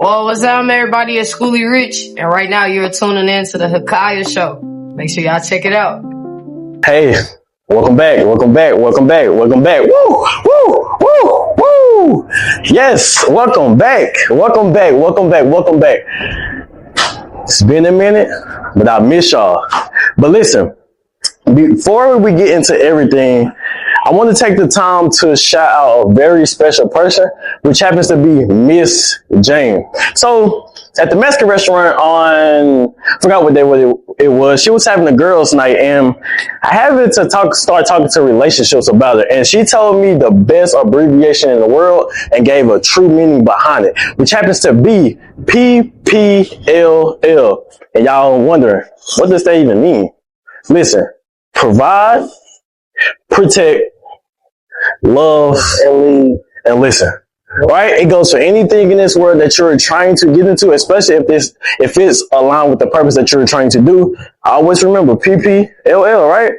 Well, what's up, everybody? It's Skooly Rich, and right now you're tuning in to the HILKIAH Show. Make sure y'all check it out. Hey, welcome back. Woo, woo, woo, woo. Yes, welcome back. It's been a minute, but I miss y'all. But listen, before we get into everything, I want to take the time to shout out a very special person, which happens to be Miss Jane. So at the Mexican restaurant I forgot what day it was, she was having a girls' night, and I happened to start talking to relationships about it, and she told me the best abbreviation in the world and gave a true meaning behind it, which happens to be PPLL. And y'all wondering, what does that even mean? Listen, provide, protect, love, and lead, and listen. Right? It goes for anything in this world that you're trying to get into, especially if it's aligned with the purpose that you're trying to do. Always remember PPLL, right?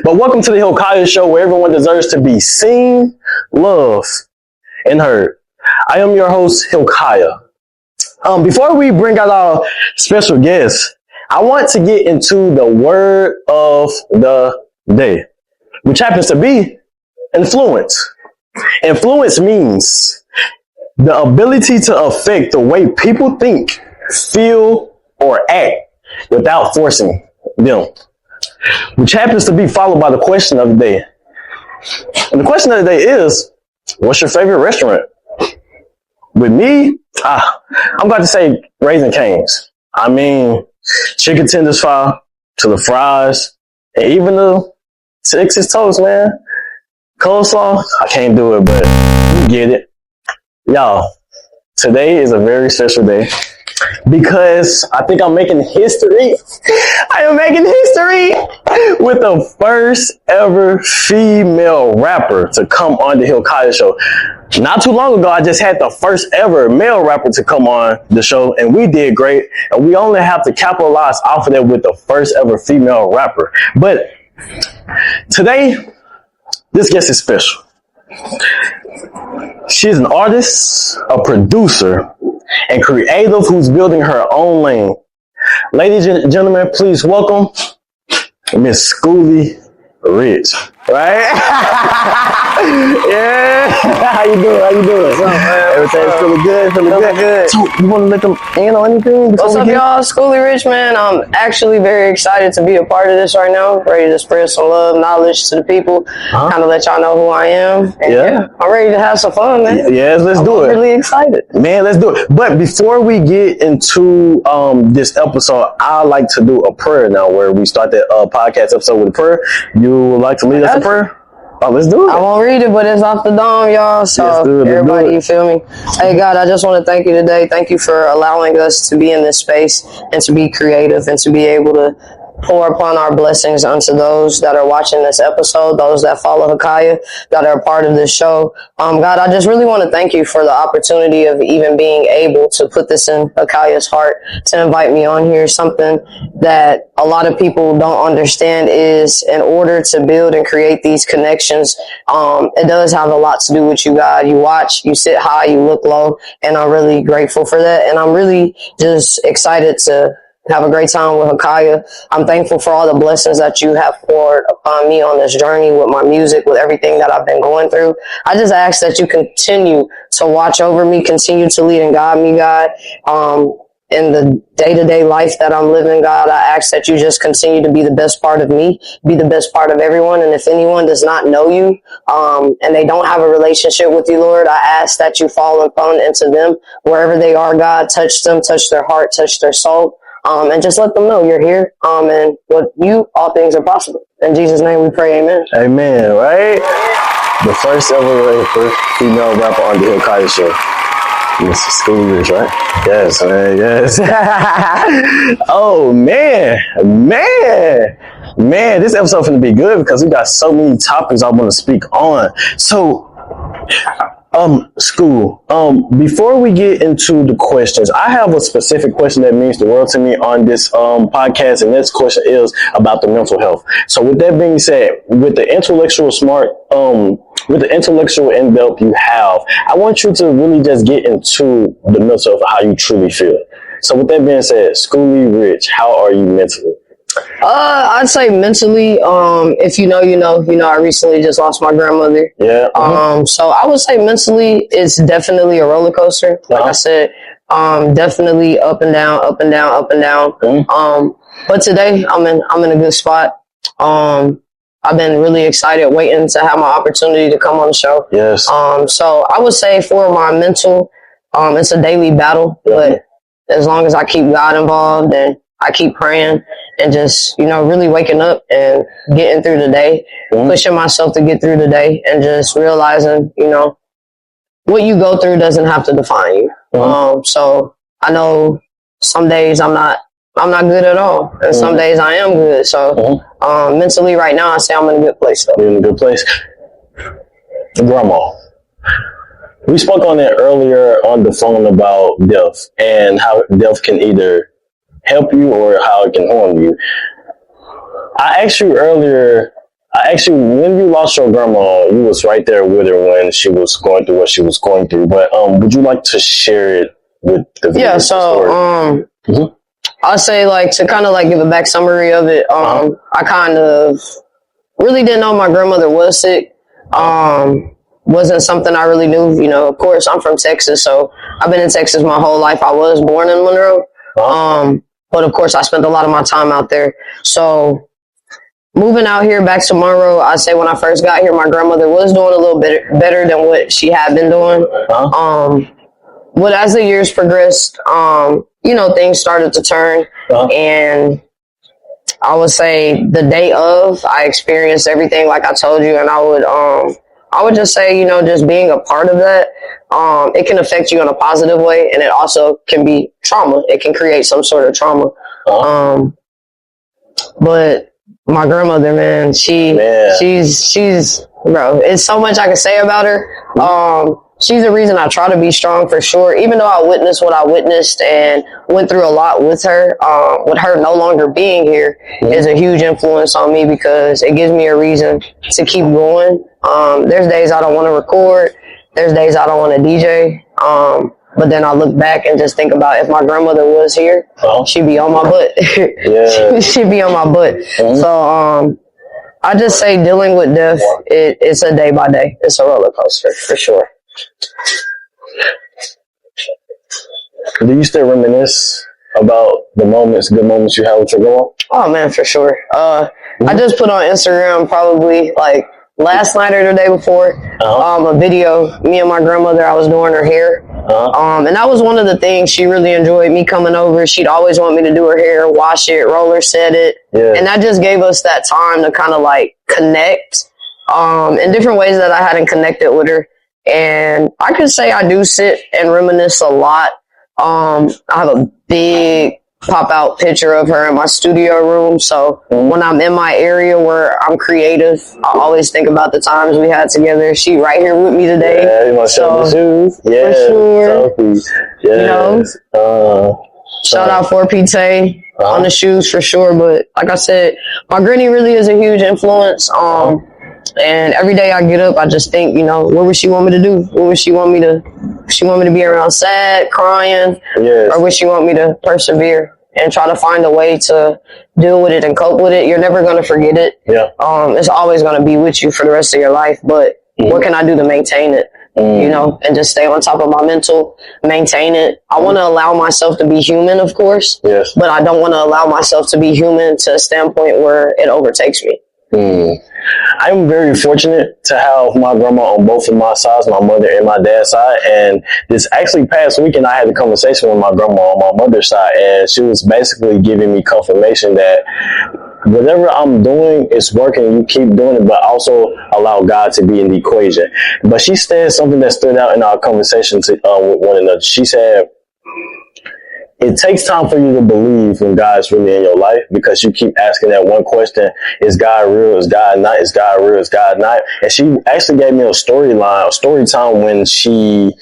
But welcome to the HILKIAH Show, where everyone deserves to be seen, loved, and heard. I am your host, HILKIAH. Before we bring out our special guest, I want to get into the word of the day, which happens to be influence. Influence means the ability to affect the way people think, feel, or act without forcing them, which happens to be followed by the question of the day. And the question of the day is, what's your favorite restaurant? With me, I'm about to say Raising Cane's. I mean, chicken tenders fire to the fries, and even the Texas toast, man. Coleslaw, I can't do it, but you get it. Y'all, today is a very special day because I think I'm making history. I am making history with the first ever female rapper to come on the HILKIAH Show. Not too long ago, I just had the first ever male rapper to come on the show, and we did great. And we only have to capitalize off of that with the first ever female rapper. But today, this guest is special. She's an artist, a producer, and creative who's building her own lane. Ladies and gentlemen, please welcome Miss Skooly Rich. Right? Yeah. How you doing? What's up, man? Everything's feeling good. So, you want to let them in on anything? What's up, y'all? Skooly Rich, man. I'm actually very excited to be a part of this right now. Ready to spread some love, knowledge to the people. Kind of let y'all know who I am. And yeah, I'm ready to have some fun, man. Yes, let's do it. I'm really excited. Man, let's do it. But before we get into this episode, I like to do a prayer now, where we start that podcast episode with a prayer. You would like to lead us in prayer? Oh, let's do it. I won't read it, but it's off the dome, y'all. So everybody, you feel me? Hey, God, I just want to thank you today. Thank you for allowing us to be in this space and to be creative and to be able to pour upon our blessings unto those that are watching this episode, those that follow HILKIAH, that are a part of this show. God, I just really want to thank you for the opportunity of even being able to put this in HILKIAH's heart, to invite me on here. Something that a lot of people don't understand is, in order to build and create these connections, it does have a lot to do with you, God. You watch, you sit high, you look low, and I'm really grateful for that. And I'm really just excited to have a great time with HILKIAH. I'm thankful for all the blessings that you have poured upon me on this journey with my music, with everything that I've been going through. I just ask that you continue to watch over me, continue to lead and guide me, God. In the day-to-day life that I'm living, God, I ask that you just continue to be the best part of me, be the best part of everyone. And if anyone does not know you, and they don't have a relationship with you, Lord, I ask that you fall upon into them wherever they are, God. Touch them, touch their heart, touch their soul. And just let them know you're here. And with you, all things are possible. In Jesus' name we pray, amen. Amen, right? The first ever female rapper on the HILKIAH Show. Mr. Skooly Rich, right? Yes, man, yes. Oh, man, this episode finna be good because we got so many topics I want to speak on. So, School, before we get into the questions, I have a specific question that means the world to me on this podcast, and this question is about the mental health. So with that being said, with the intellectual smart with the intellectual in-depth you have, I want you to really just get into the mental of how you truly feel. So with that being said, Skooly Rich, how are you mentally? I'd say mentally, if you know, I recently just lost my grandmother. Yeah. So I would say mentally, it's definitely a roller coaster. Like I said, definitely up and down, up and down, up and down. But today I'm in a good spot. I've been really excited waiting to have my opportunity to come on the show. Yes. So I would say for my mental, it's a daily battle, but as long as I keep God involved and I keep praying and just, really waking up and getting through the day, pushing myself to get through the day and just realizing, what you go through doesn't have to define you. So I know some days I'm not good at all, and some days I am good. So mentally right now, I say I'm in a good place. You're in a good place. Grandma, we spoke on it earlier on the phone about death and how death can either help you or how it can harm you. I asked you earlier, when you lost your grandma, you was right there with her when she was going through what she was going through. But would you like to share it with the viewers? Yeah, so I'll say, to kind of give a back summary of it. I kind of really didn't know my grandmother was sick. Wasn't something I really knew. Of course, I'm from Texas, so I've been in Texas my whole life. I was born in Monroe. But of course, I spent a lot of my time out there. So moving out here back to Monroe, I say when I first got here, my grandmother was doing a little bit better than what she had been doing. But as the years progressed, things started to turn. And I would say the day of, I experienced everything like I told you. And I would just say, just being a part of that, it can affect you in a positive way, and it also can be trauma. It can create some sort of trauma. But my grandmother, man, she's bro, it's so much I can say about her. She's the reason I try to be strong for sure. Even though I witnessed what I witnessed and went through a lot with her no longer being here is a huge influence on me because it gives me a reason to keep going. There's days I don't want to record. There's days I don't want to DJ. But then I look back and just think about if my grandmother was here, she'd be on my butt. She'd be on my butt. So I just say dealing with death, it's a day by day. It's a roller coaster for sure. Do you still reminisce about the good moments you had with your grandma? Oh man, for sure. I just put on Instagram probably last night or the day before, a video, me and my grandmother, I was doing her hair. And that was one of the things she really enjoyed, me coming over. She'd always want me to do her hair, wash it, roller set it. And that just gave us that time to kind of connect in different ways that I hadn't connected with her. And I could say I do sit and reminisce a lot. I have a big pop-out picture of her in my studio room. So when I'm in my area where I'm creative, I always think about the times we had together. She right here with me today. Yeah, you want to show the shoes? Yeah, for sure. Shout out for Pete on the shoes for sure. But like I said, my granny really is a huge influence. And every day I get up, I just think, what would she want me to do? What would she want me to? She want me to be around sad, crying, or would she want me to persevere and try to find a way to deal with it and cope with it? You're never going to forget it. It's always going to be with you for the rest of your life. But what can I do to maintain it? And just stay on top of my mental, maintain it. I want to allow myself to be human, of course, but I don't want to allow myself to be human to a standpoint where it overtakes me. I'm very fortunate to have my grandma on both of my sides, my mother and my dad's side. And this actually past weekend, I had a conversation with my grandma on my mother's side, and she was basically giving me confirmation that whatever I'm doing is working. You keep doing it, but also allow God to be in the equation. But she said something that stood out in our conversation with one another. She said, it takes time for you to believe when God's really in your life because you keep asking that one question, is God real? Is God not? Is God real? Is God not? And she actually gave me a story time when she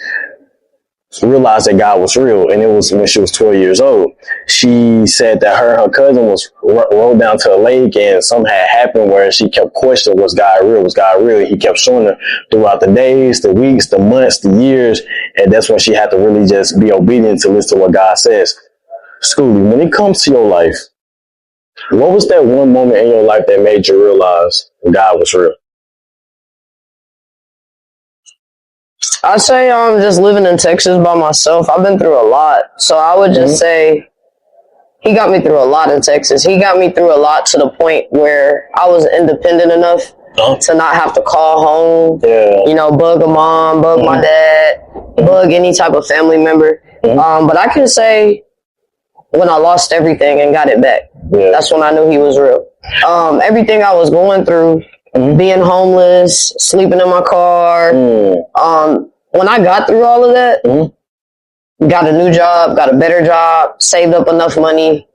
realized that God was real, and it was when she was 12 years old. She said that her and her cousin was rode down to a lake, and something had happened where she kept questioning, was God real? Was God real? He kept showing her throughout the days, the weeks, the months, the years, and that's when she had to really just be obedient to listen to what God says. Skooly, when it comes to your life, what was that one moment in your life that made you realize God was real? I'd say just living in Texas by myself. I've been through a lot. So I would just say he got me through a lot in Texas. He got me through a lot to the point where I was independent enough to not have to call home, you know, bug a mom, bug my dad, bug any type of family member. But I can say when I lost everything and got it back, that's when I knew he was real. Everything I was going through, being homeless, sleeping in my car. When I got through all of that, got a new job, got a better job, saved up enough money,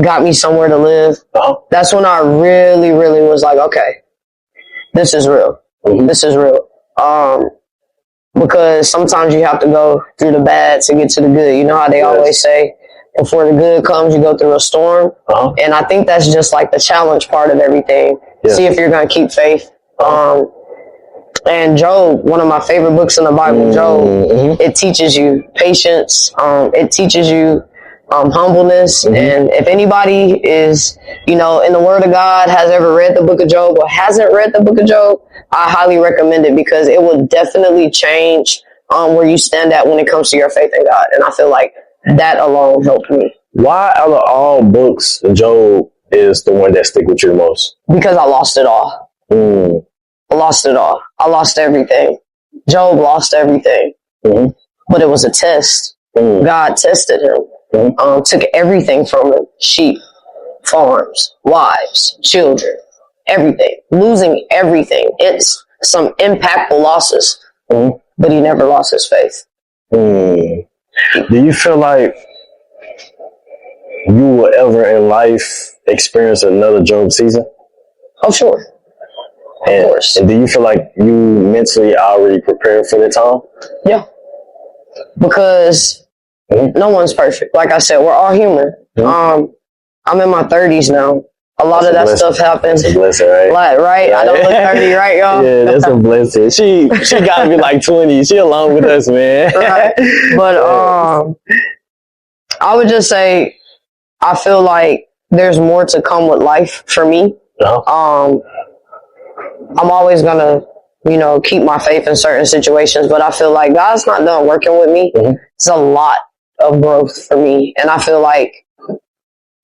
got me somewhere to live. That's when I really, really was like, okay, this is real. This is real. Because sometimes you have to go through the bad to get to the good. You know how they always say, before the good comes, you go through a storm. And I think that's just like the challenge part of everything. See if you're going to keep faith. And Job, one of my favorite books in the Bible, Job, it teaches you patience. It teaches you humbleness. And if anybody is, you know, in the Word of God, has ever read the book of Job or hasn't read the book of Job, I highly recommend it because it will definitely change where you stand at when it comes to your faith in God. And I feel like that alone helped me. Why out of all books, Job is the one that stick with you the most? Because I lost it all. I lost it all. I lost everything. Job lost everything. But it was a test. God tested him. Took everything from him. Sheep, farms, wives, children, everything. Losing everything. It's some impactful losses. But he never lost his faith. Do you feel like you will ever in life experience another Job season? Oh, sure. Of course. And do you feel like you mentally already prepared for the time? Yeah. Because no one's perfect. Like I said, we're all human. I'm in my 30s now. A lot of that stuff happens. That's a blessing, right? Right? I don't look 30, right, y'all? Yeah, that's a blessing. She gotta be like 20. She along with us, man. But I would just say I feel like there's more to come with life for me. I'm always gonna, you know, keep my faith in certain situations, but I feel like God's not done working with me. It's a lot of growth for me, and I feel like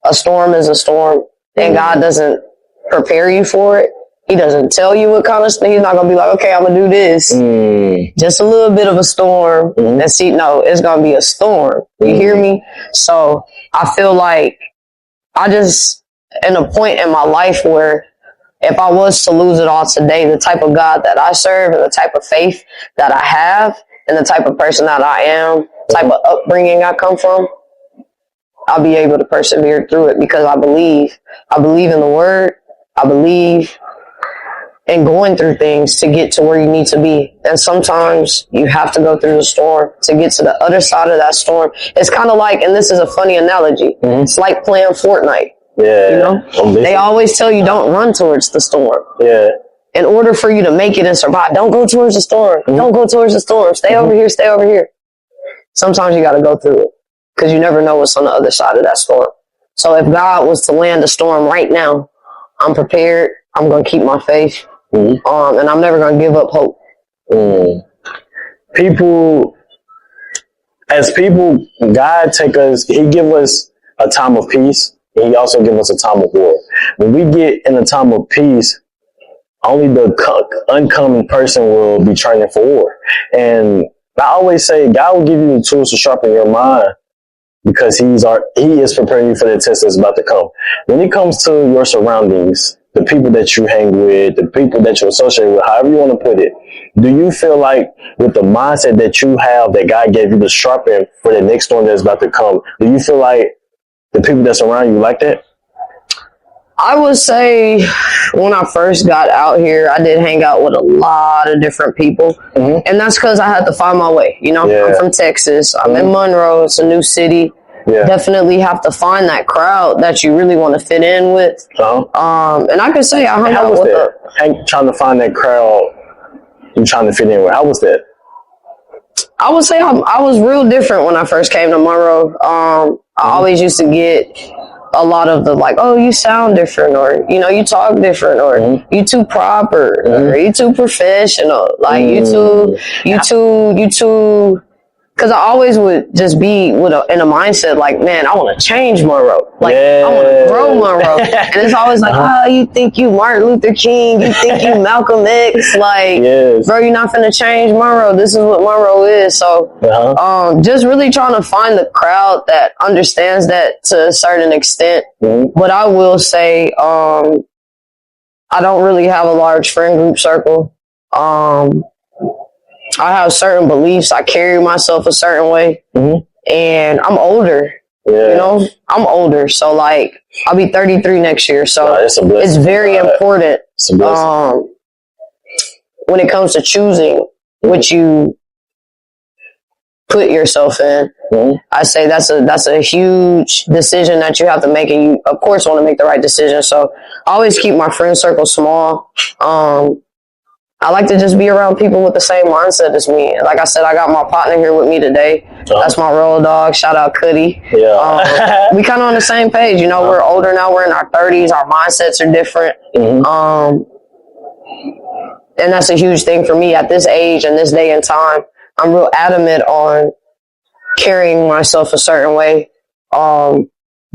a storm is a storm, and God doesn't prepare you for it. He doesn't tell you what kind of stuff. He's not gonna be like, okay, I'm gonna do this. Just a little bit of a storm, and see, no, it's gonna be a storm. You hear me? So I feel like I just in a point in my life where if I was to lose it all today, the type of God that I serve and the type of faith that I have and the type of person that I am, type of upbringing I come from, I'll be able to persevere through it because I believe in the Word. I believe in going through things to get to where you need to be. And sometimes you have to go through the storm to get to the other side of that storm. It's kind of like, and this is a funny analogy, it's like playing Fortnite. Yeah. You know, they always tell you don't run towards the storm. In order for you to make it and survive, don't go towards the storm. Don't go towards the storm. Stay over here. Stay over here. Sometimes you got to go through it because you never know what's on the other side of that storm. So if God was to land a storm right now, I'm prepared. I'm going to keep my faith. And I'm never going to give up hope. God He give us a time of peace. And he also give us a time of war. When we get in a time of peace, only the uncommon person will be training for war. And I always say God will give you the tools to sharpen your mind because he is preparing you for the test that's about to come. When it comes to your surroundings, the people that you hang with, the people that you associate with, however you want to put it, do you feel like with the mindset that you have that God gave you to sharpen for the next storm that's about to come, do you feel like the people that's around you like that? I would say when I first got out here, I did hang out with a lot of different people. And that's because I had to find my way. You know, I'm from Texas. I'm in Monroe. It's a new city. Definitely have to find that crowd that you really want to fit in with. And I could say I hung out with trying to find that crowd and trying to fit in with. How was that? I would say I was real different when I first came to Monroe. I always used to get a lot of the like, oh, you sound different, or you know, you talk different, or you too proper, or you too professional, like you too. Because I always would just be in a mindset like, man, I want to change Monroe, like I want to grow Monroe, and it's always like, oh, you think you Martin Luther King, you think you Malcolm X, like, bro, you're not finna change Monroe. This is what Monroe is. So, just really trying to find the crowd that understands that to a certain extent. But I will say, I don't really have a large friend group circle. I have certain beliefs. I carry myself a certain way, and I'm older. You know, I'm older, so like I'll be 33 next year. So it's very important when it comes to choosing what you put yourself in. I say that's a huge decision that you have to make, and you of course want to make the right decision. So I always keep my friend circle small. I like to just be around people with the same mindset as me. Like I said, I got my partner here with me today. That's my road dog. Shout out Cuddy. We kind of on the same page. You know, we're older now. We're in our 30s. Our mindsets are different. And that's a huge thing for me at this age and this day and time. I'm real adamant on carrying myself a certain way.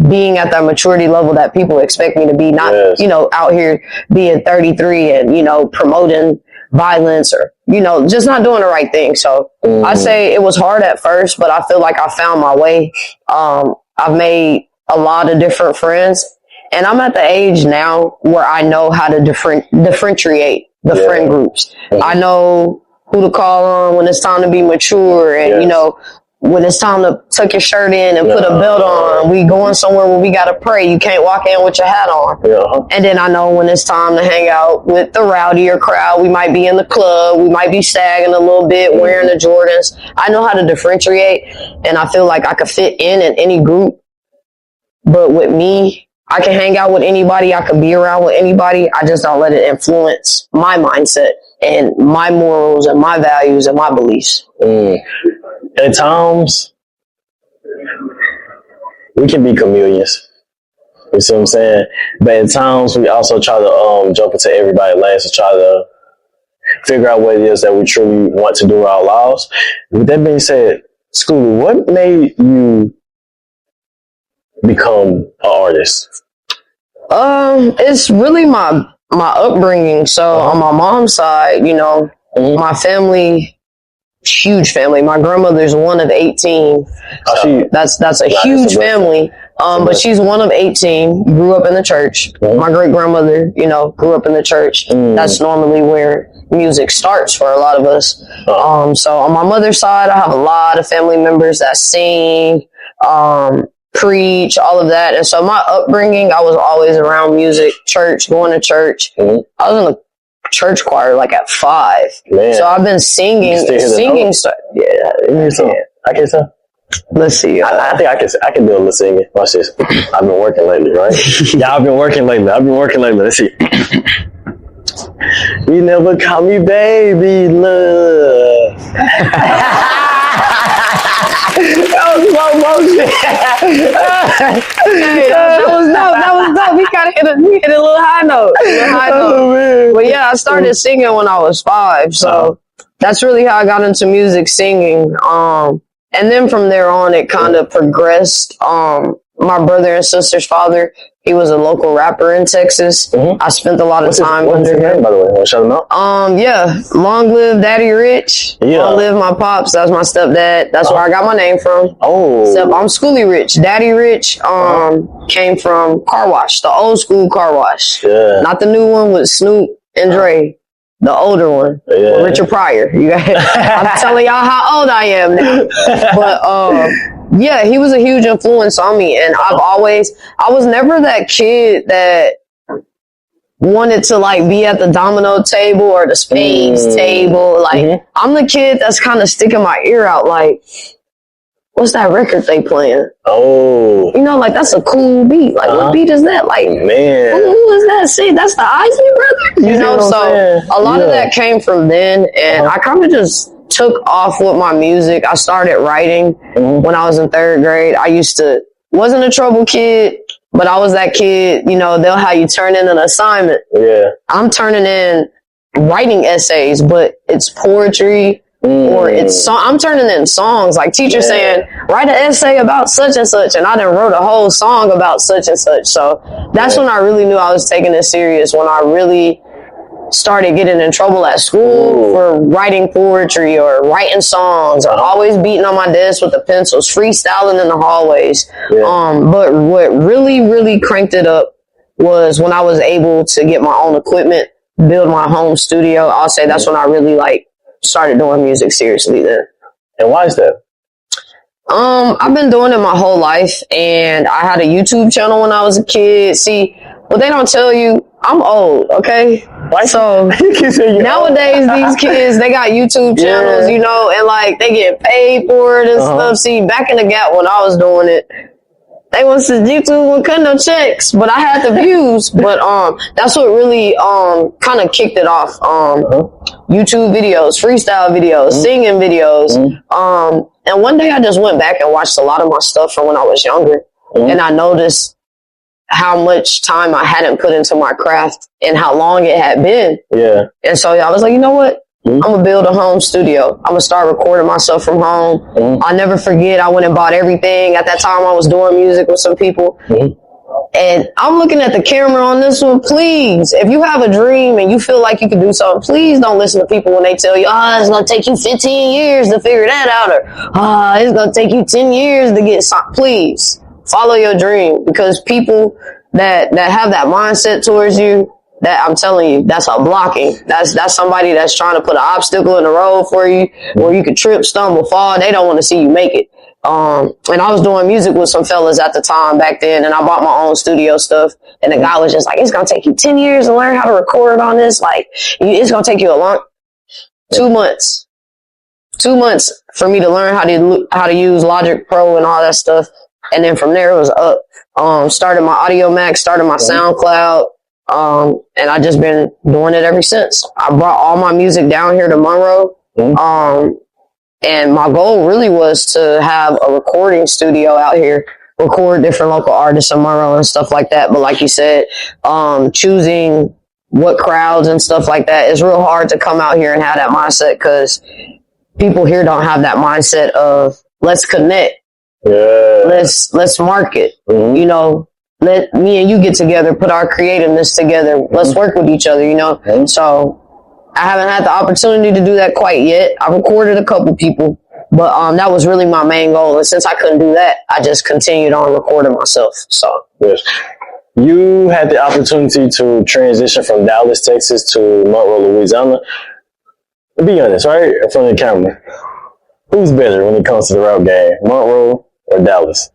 Being at that maturity level that people expect me to be, not, you know, out here being 33 and, you know, promoting violence or, you know, just not doing the right thing. So I say it was hard at first, but I feel like I found my way. I've made a lot of different friends, and I'm at the age now where I know how to differentiate the friend groups. I know who to call on when it's time to be mature, and, you know, when it's time to tuck your shirt in and put a belt on. We going somewhere where we got to pray. You can't walk in with your hat on. And then I know when it's time to hang out with the rowdier crowd. We might be in the club. We might be sagging a little bit, wearing the Jordans. I know how to differentiate, and I feel like I could fit in any group. But with me, I can hang out with anybody. I can be around with anybody. I just don't let it influence my mindset and my morals and my values and my beliefs. At times, we can be chameleons. You see what I'm saying? But at times, we also try to jump into everybody's lanes to try to figure out what it is that we truly want to do with our lives. With that being said, Skooly, what made you become an artist? It's really my upbringing. So on my mom's side, you know, my family, huge family. My grandmother's one of 18. So that's a huge family. But she's one of 18, grew up in the church. My great grandmother, you know, grew up in the church. That's normally where music starts for a lot of us. So on my mother's side, I have a lot of family members that sing, preach, all of that. And so my upbringing, I was always around music, church, going to church. I was in the church choir like at 5. Man. So I've been singing. So, yeah, I can sing. Let's see. I think I can do a little singing. Watch this. I've been working lately, right? I've been working lately. Let's see. You never call me baby love. That was slow motion. That was dope. We hit a little high note. Man. But yeah, I started singing when I was 5. So that's really how I got into music, singing. And then from there on, it kind of progressed. My brother and sister's father, he was a local rapper in Texas. I spent a lot of time under him. Name, by the way? Want to shout him out? Yeah. Long live Daddy Rich. Long live my pops. That's my stepdad. That's where I got my name from. Except I'm Skooly Rich. Daddy Rich came from car wash, the old school car wash. Not the new one with Snoop and Dre. The older one, Richard Pryor. I'm telling y'all how old I am now. But yeah, he was a huge influence on me, and I was never that kid that wanted to like be at the domino table or the spades table. Like I'm the kid that's kind of sticking my ear out like, what's that record they playing? Oh. You know, like that's a cool beat. Like what beat is that? Like man, who is that? See, that's the Isley Brothers. You know, so a lot of that came from then, and I kind of just took off with my music. I started writing when I was in 3rd grade. I wasn't a trouble kid, but I was that kid, you know, they'll have you turn in an assignment. Yeah. I'm turning in writing essays, but it's poetry or I'm turning in songs. Like teachers saying, write an essay about such and such, and I done wrote a whole song about such and such. So that's when I really knew I was taking it serious, when I really started getting in trouble at school for writing poetry or writing songs or always beating on my desk with the pencils, freestyling in the hallways. But what really cranked it up was when I was able to get my own equipment, build my home studio. I'll say that's when I really like started doing music seriously then. And why is that? I've been doing it my whole life, and I had a YouTube channel when I was a kid. See, what they don't tell you, I'm old, okay? So nowadays, these kids, they got YouTube channels, you know, and like they get paid for it and stuff. See, back in the gap when I was doing it, they was YouTube wasn't cutting no checks, but I had the views. But that's what really kind of kicked it off. YouTube videos, freestyle videos, singing videos. And one day I just went back and watched a lot of my stuff from when I was younger, and I noticed how much time I hadn't put into my craft and how long it had been. Yeah. And so I was like, you know what? I'm going to build a home studio. I'm going to start recording myself from home. I'll never forget, I went and bought everything. At that time, I was doing music with some people. And I'm looking at the camera on this one. Please, if you have a dream and you feel like you can do something, please don't listen to people when they tell you, it's going to take you 15 years to figure that out. Or, it's going to take you 10 years to get something. Please. Follow your dream, because people that have that mindset towards you, that I'm telling you, that's a blocking. That's somebody that's trying to put an obstacle in the road for you, where you could trip, stumble, fall. They don't want to see you make it. And I was doing music with some fellas at the time back then, and I bought my own studio stuff. And the guy was just like, it's going to take you 10 years to learn how to record on this. Like, it's going to take you a long 2 months. 2 months for me to learn how to use Logic Pro and all that stuff. And then from there it was up. Started my Audio Max, started my SoundCloud, and I just been doing it ever since. I brought all my music down here to Monroe, and my goal really was to have a recording studio out here, record different local artists in Monroe and stuff like that. But like you said, choosing what crowds and stuff like that is real hard to come out here and have that mindset, because people here don't have that mindset of let's connect. Let's market. You know, let me and you get together, put our creativeness together. Let's work with each other, you know. So I haven't had the opportunity to do that quite yet. I recorded a couple people, but that was really my main goal. And since I couldn't do that, I just continued on recording myself. So you had the opportunity to transition from Dallas, Texas to Monroe, Louisiana. Be honest, right? In front of the camera. Who's better when it comes to the rap game, Monroe or Dallas?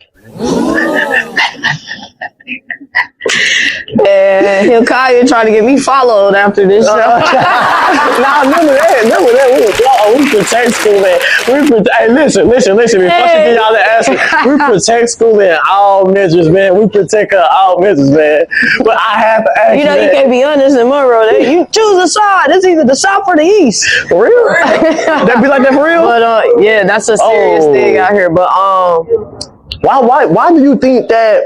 And HILKIAH trying to get me followed after this show. Nah, remember that. We protect school, man. Hey, listen. Before she get y'all the answer, we protect school in all measures, man. We protect her all measures, man. But I have to ask you, you can't be honest in Monroe. You choose a side. It's either the South or the East. For real? That be like that for real? But yeah, that's a serious thing out here. But why do you think that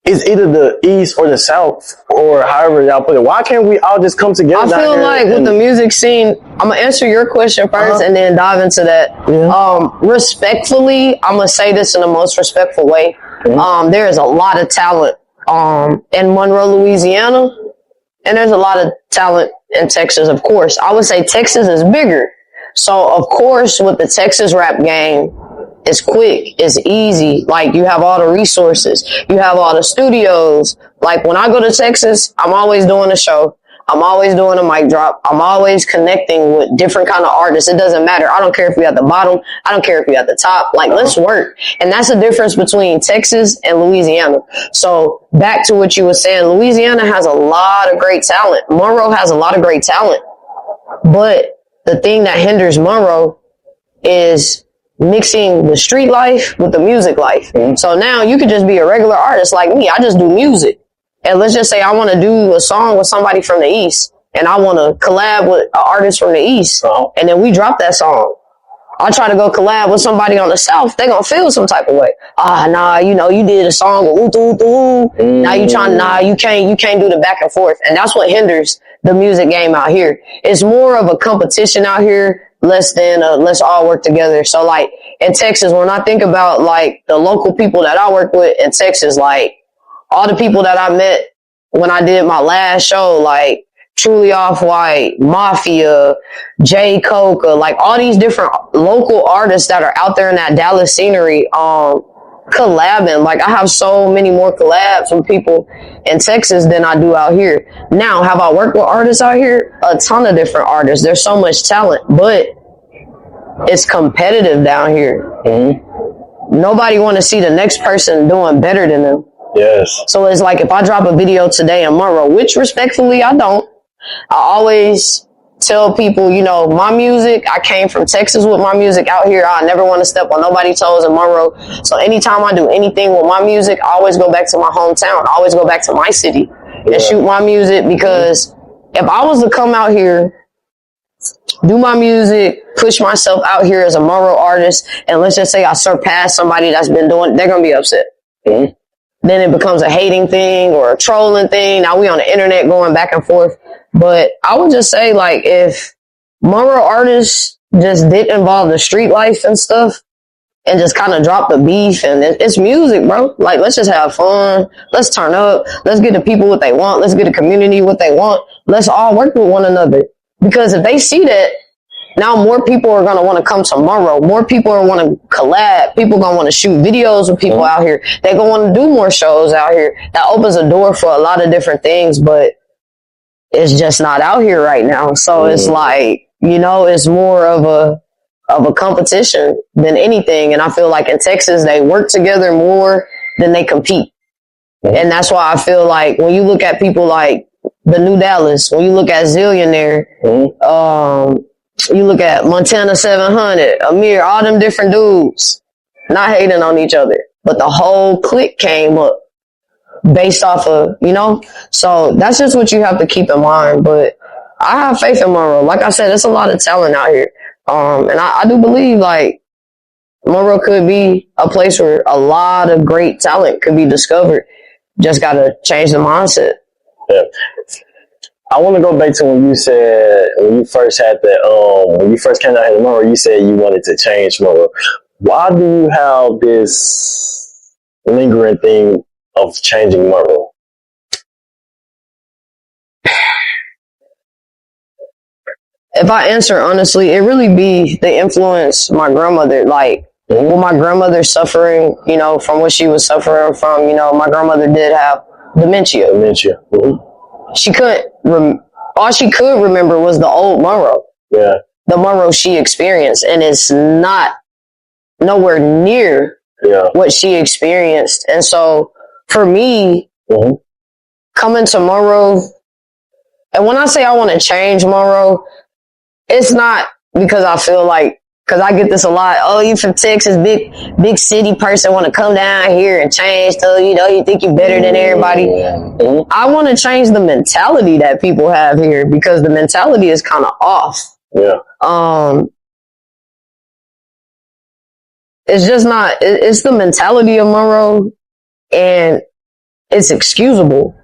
it's either the East or the South, or however y'all put it? Why can't we all just come together? I feel like with the music scene, I'm going to answer your question first and then dive into that. Respectfully, I'm going to say this in the most respectful way. There is a lot of talent in Monroe, Louisiana, and there's a lot of talent in Texas, of course. I would say Texas is bigger. So, of course, with the Texas rap game, it's quick, it's easy. Like, you have all the resources, you have all the studios. Like, when I go to Texas, I'm always doing a show. I'm always doing a mic drop. I'm always connecting with different kind of artists. It doesn't matter. I don't care if you're at the bottom. I don't care if you're at the top. Like, let's work. And that's the difference between Texas and Louisiana. So back to what you were saying, Louisiana has a lot of great talent. Monroe has a lot of great talent. But the thing that hinders Monroe is mixing the street life with the music life. So now you could just be a regular artist like me. I just do music. And let's just say I want to do a song with somebody from the East and I want to collab with an artist from the East. And then we drop that song. I try to go collab with somebody on the South. They're going to feel some type of way. Nah, you know, you did a song with Now you can't do the back and forth. And that's what hinders the music game out here. It's more of a competition out here, less than let's all work together. So like in Texas, when I think about like the local people that I work with in Texas, like all the people that I met when I did my last show, like Truly Off-White, Mafia, J. Coca, like all these different local artists that are out there in that Dallas scenery, collabing. Like I have so many more collabs with people in Texas than I do out here. Now, have I worked with artists out here? A ton of different artists. There's so much talent, but it's competitive down here. Nobody want to see the next person doing better than them. Yes. So it's like if I drop a video today in Monroe, which respectfully I don't, I always tell people, you know, my music, I came from Texas with my music out here. I never want to step on nobody's toes in Monroe. So anytime I do anything with my music, I always go back to my hometown. I always go back to my city and shoot my music, because if I was to come out here, do my music, push myself out here as a Monroe artist, and let's just say I surpass somebody that's been doing it, they're going to be upset. Then it becomes a hating thing or a trolling thing. Now we on the internet going back and forth. But I would just say, like, if Monroe artists just didn't involve the street life and stuff and just kind of drop the beef, and it's music, bro. Like, let's just have fun. Let's turn up. Let's get the people what they want. Let's get the community what they want. Let's all work with one another. Because if they see that, now more people are going to want to come to Monroe. More people are want to collab. People going to want to shoot videos with people out here. They're going to want to do more shows out here. That opens a door for a lot of different things, but it's just not out here right now. So it's like, you know, it's more of a competition than anything. And I feel like in Texas, they work together more than they compete. And that's why I feel like when you look at people like the New Dallas, when you look at Zillionaire, you look at Montana 700, Amir, all them different dudes, not hating on each other, but the whole clique came up based off of, you know? So that's just what you have to keep in mind. But I have faith in Monroe. Like I said, there's a lot of talent out here. And I do believe, like, Monroe could be a place where a lot of great talent could be discovered. Just got to change the mindset. Yeah. I want to go back to when you said, when you first had that, when you first came out here to Monroe, you said you wanted to change Monroe. Why do you have this lingering thing of changing Monroe? If I answer honestly, it really be the influence my grandmother, like, when my grandmother suffering, you know, from what she was suffering from, you know, my grandmother did have dementia. She couldn't, all she could remember was the old Monroe. The Monroe she experienced, and it's not nowhere near what she experienced. And so for me, coming to Monroe, and when I say I want to change Monroe, it's not because I feel like, because I get this a lot. Oh, you from Texas, big city person, want to come down here and change. So, you know, you think you're better than everybody. I want to change the mentality that people have here, because the mentality is kind of off. It's just not, it's the mentality of Monroe, and it's excusable.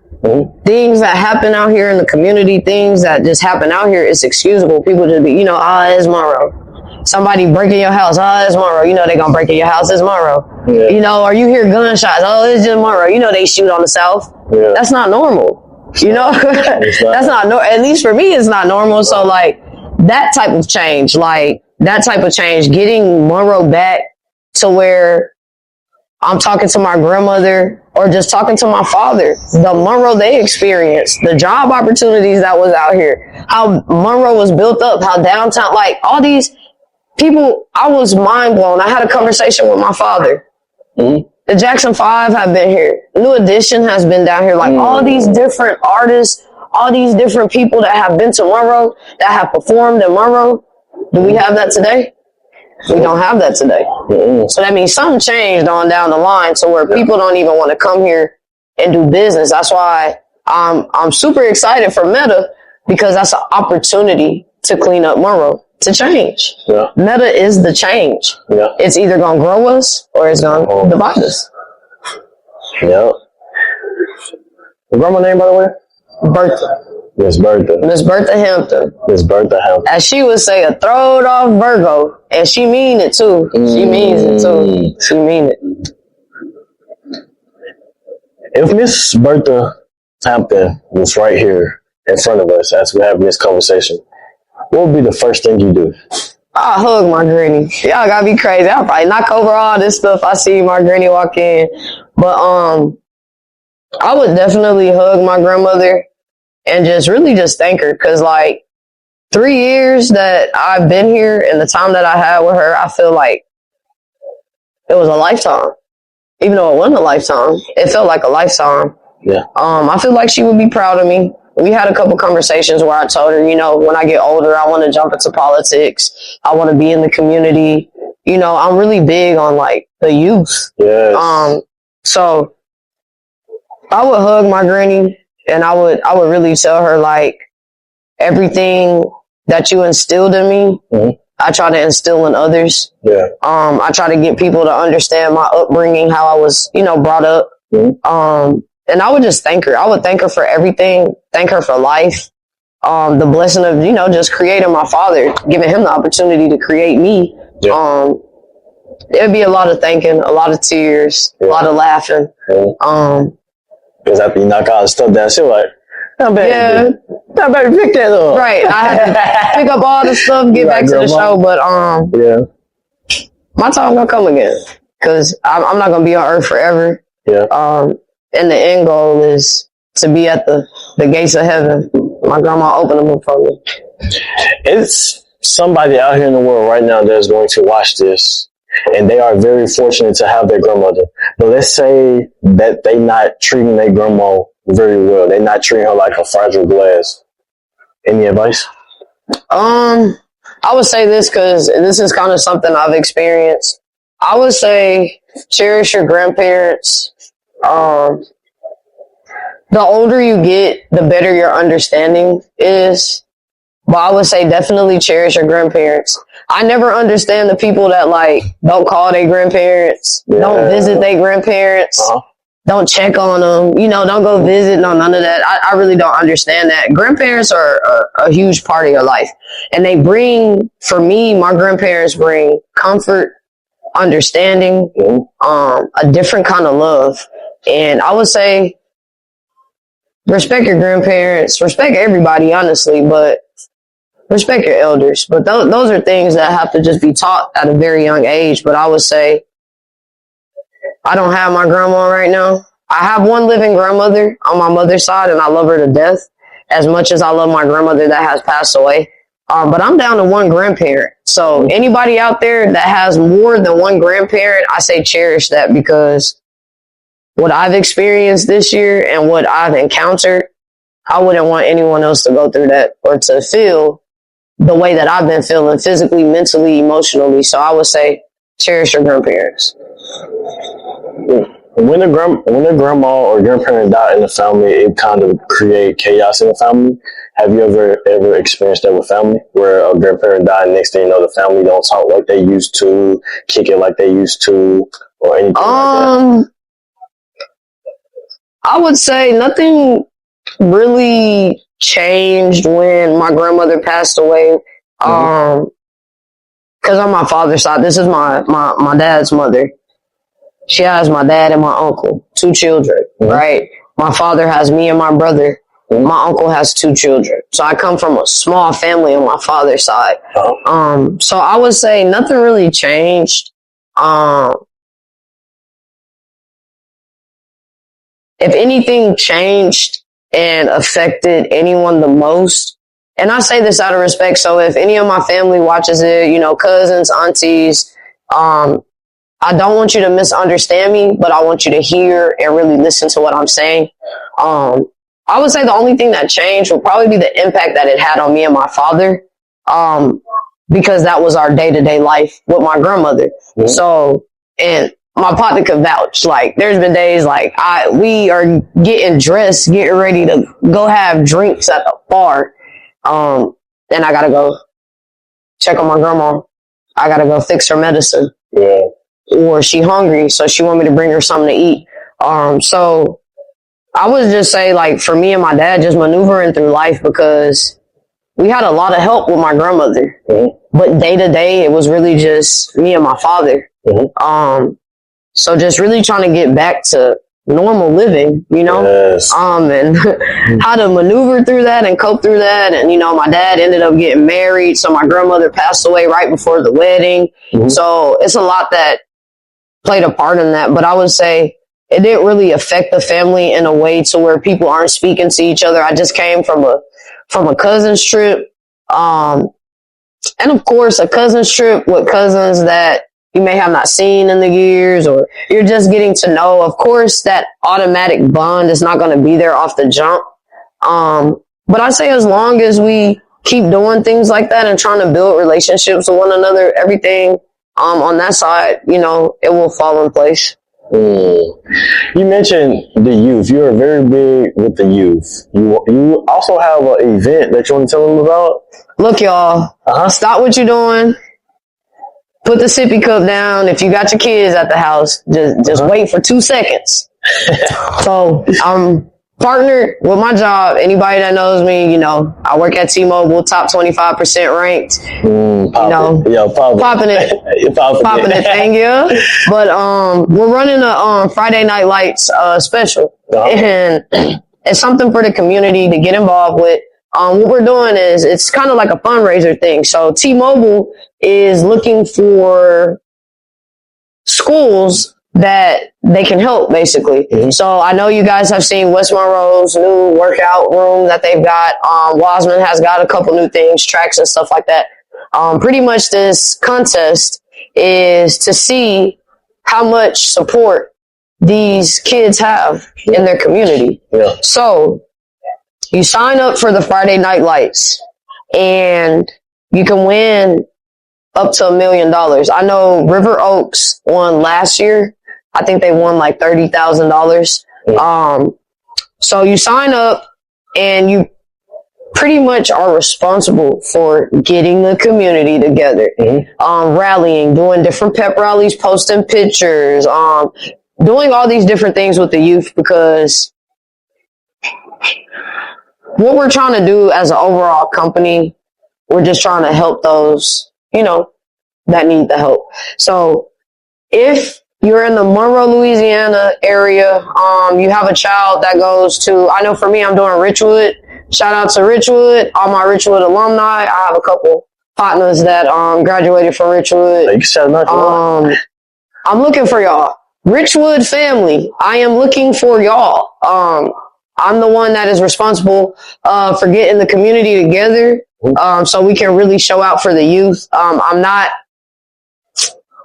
Things that happen out here in the community, things that just happen out here, it's excusable. People just be, you know, it's Monroe. Somebody breaking your house, it's Monroe. You know they gonna break in your house, it's Monroe. You know, or you hear gunshots, it's just Monroe. You know they shoot on the South. That's not normal. You know, that's not at least for me, it's not normal. So like that type of change, getting Monroe back to where I'm talking to my grandmother or just talking to my father, the Monroe they experienced, the job opportunities that was out here, how Monroe was built up, how downtown, like all these people, I was mind blown. I had a conversation with my father. Mm-hmm. The Jackson 5 have been here. New Edition has been down here. Like all these different artists, all these different people that have been to Monroe, that have performed in Monroe. Do we have that today? We don't have that today. Mm-hmm. So that means something changed on down the line to where people don't even want to come here and do business. That's why I'm super excited for Meta, because that's an opportunity to clean up Monroe, to change. Yeah. Meta is the change. Yeah. It's either going to grow us or it's going to divide us. Yeah. Your grandma's name, by the way? Bertha. Miss Bertha. Miss Bertha Hampton. Miss Bertha Hampton. As she would say, a throwed off Virgo. And she mean it too. She means it too. She mean it. If Miss Bertha Hampton was right here in front of us as we're having this conversation, what would be the first thing you do? I hug my granny. Y'all gotta be crazy. I'll probably knock over all this stuff I see my granny walk in. But I would definitely hug my grandmother and just really just thank her, because like 3 years that I've been here and the time that I had with her, I feel like it was a lifetime. Even though it wasn't a lifetime, it felt like a lifetime. Yeah. I feel like she would be proud of me. We had a couple conversations where I told her, you know, when I get older, I want to jump into politics. I want to be in the community. You know, I'm really big on like the youth. Yes. So I would hug my granny and I would really tell her like everything that you instilled in me, I try to instill in others. Yeah. I try to get people to understand my upbringing, how I was, you know, brought up. And I would just thank her. I would thank her for everything. Thank her for life. The blessing of, you know, just creating my father, giving him the opportunity to create me. Yeah. It'd be a lot of thanking, a lot of tears, a lot of laughing. Because after you knock all the stuff down, she's like, "How baby, pick that up." Right. I had to pick up all the stuff, get back to the show, but my time gonna come again, because I'm not gonna be on earth forever. Yeah. And the end goal is to be at the gates of heaven. My grandma opened them up for me. It's somebody out here in the world right now that's going to watch this, and they are very fortunate to have their grandmother. But let's say that they not treating their grandma very well. They're not treating her like a fragile glass. Any advice? I would say this, because this is kind of something I've experienced. I would say cherish your grandparents. The older you get, the better your understanding is. But I would say definitely cherish your grandparents. I never understand the people that like don't call their grandparents, don't visit their grandparents, don't check on them, you know, don't go visit, no, none of that. I really don't understand that. Grandparents are a huge part of your life. And they bring, for me, my grandparents bring comfort, understanding, a different kind of love. And I would say respect your grandparents, respect everybody, honestly, but respect your elders. But those are things that have to just be taught at a very young age. But I would say I don't have my grandma right now. I have one living grandmother on my mother's side, and I love her to death as much as I love my grandmother that has passed away. But I'm down to one grandparent. So anybody out there that has more than one grandparent, I say cherish that, because what I've experienced this year and what I've encountered, I wouldn't want anyone else to go through that or to feel the way that I've been feeling physically, mentally, emotionally. So I would say cherish your grandparents. When a grandma or grandparent die in the family, it kind of create chaos in the family. Have you ever experienced that with family, where a grandparent died, next thing you know, the family don't talk like they used to, kick it like they used to, or anything like that? I would say nothing really changed when my grandmother passed away. Because on my father's side, this is my dad's mother. She has my dad and my uncle, 2 children, right? My father has me and my brother. My uncle has 2 children. So I come from a small family on my father's side. So I would say nothing really changed. if anything changed and affected anyone the most, and I say this out of respect, so if any of my family watches it, you know, cousins, aunties, I don't want you to misunderstand me, but I want you to hear and really listen to what I'm saying. I would say the only thing that changed would probably be the impact that it had on me and my father, because that was our day-to-day life with my grandmother. Mm-hmm. So, and my partner could vouch. Like, there's been days like we are getting dressed, getting ready to go have drinks at the bar. And I gotta go check on my grandma. I gotta go fix her medicine. Yeah. Or she hungry, so she want me to bring her something to eat. So I would just say, like, for me and my dad, just maneuvering through life, because we had a lot of help with my grandmother. Mm-hmm. But day to day, it was really just me and my father. Mm-hmm. So just really trying to get back to normal living, you know, yes. And how to maneuver through that and cope through that. And, you know, my dad ended up getting married, so my grandmother passed away right before the wedding. Mm-hmm. So it's a lot that played a part in that. But I would say it didn't really affect the family in a way to where people aren't speaking to each other. I just came from a cousin's trip. And of course, a cousin's trip with cousins that you may have not seen in the years, or you're just getting to know. Of course, that automatic bond is not going to be there off the jump. But I say as long as we keep doing things like that and trying to build relationships with one another, everything on that side, you know, it will fall in place. You mentioned the youth. You're very big with the youth. You also have an event that you want to tell them about? Look, y'all, stop what you're doing. Put the sippy cup down. If you got your kids at the house, just wait for 2 seconds. So I'm partnered with my job. Anybody that knows me, you know, I work at T-Mobile, top 25% ranked. Popping it, thank you. But we're running a Friday Night Lights special, and it's something for the community to get involved with. What we're doing is it's kind of like a fundraiser thing. So T-Mobile is looking for schools that they can help, basically. Mm-hmm. So I know you guys have seen West Monroe's new workout room that they've got. Wiseman has got a couple new things, tracks and stuff like that. Pretty much this contest is to see how much support these kids have in their community. Yeah. So you sign up for the Friday Night Lights and you can win up to $1 million. I know River Oaks won last year. I think they won like $30,000. Yeah. So you sign up and you pretty much are responsible for getting the community together, rallying, doing different pep rallies, posting pictures, doing all these different things with the youth, because what we're trying to do as an overall company, we're just trying to help those, you know, that need the help. So if you're in the Monroe, Louisiana area, you have a child that goes to, I know for me, I'm doing Richwood. Shout out to Richwood, all my Richwood alumni. I have a couple partners that graduated from Richwood. I'm looking for y'all. Richwood family, I am looking for y'all. I'm the one that is responsible for getting the community together, so we can really show out for the youth.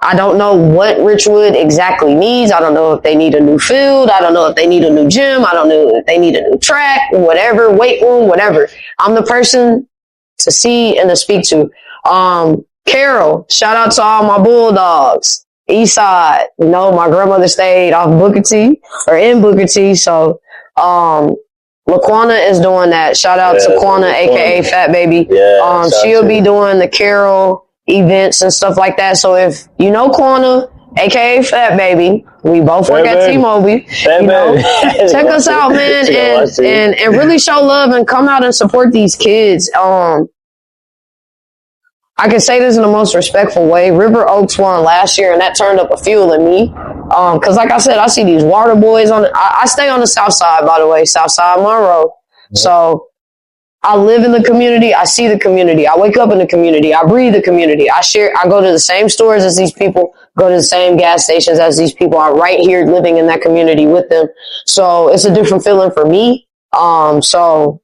I don't know what Richwood exactly needs. I don't know if they need a new field. I don't know if they need a new gym. I don't know if they need a new track, whatever, weight room, whatever. I'm the person to see and to speak to. Carol, shout out to all my Bulldogs. Eastside, you know, my grandmother stayed off Booker T, or in Booker T, so LaQuana is doing that. Shout out to Quana, aka Fat Baby. Yeah, she'll be doing the Carol events and stuff like that. So if you know Quana, aka Fat Baby, we both work at T-Mobile. You know, check us out, man, and really show love and come out and support these kids. I can say this in the most respectful way. River Oaks won last year, and that turned up a fuel in me. Cause like I said, I see these water boys I stay on the south side, by the way, south side Monroe. Mm-hmm. So I live in the community. I see the community. I wake up in the community. I breathe the community. I go to the same stores as these people, go to the same gas stations as these people. I'm right here living in that community with them. So it's a different feeling for me. So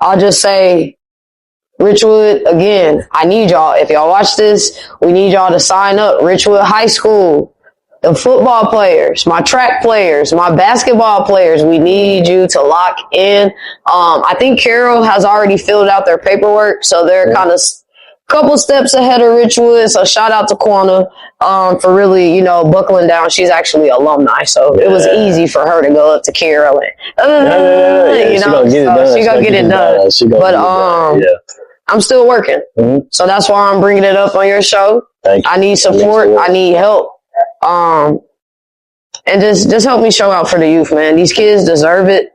I'll just say, Richwood, again, I need y'all. If y'all watch this, we need y'all to sign up. Richwood High School, the football players, my track players, my basketball players, we need you to lock in. I think Carroll has already filled out their paperwork, so they're kind of couple steps ahead of Richwood. So shout out to Quana for really, you know, buckling down. She's actually alumni, so it was easy for her to go up to Carroll and you know, she gonna get it done. But I'm still working, so that's why I'm bringing it up on your show. I need support. I need help. And just help me show out for the youth, man. These kids deserve it.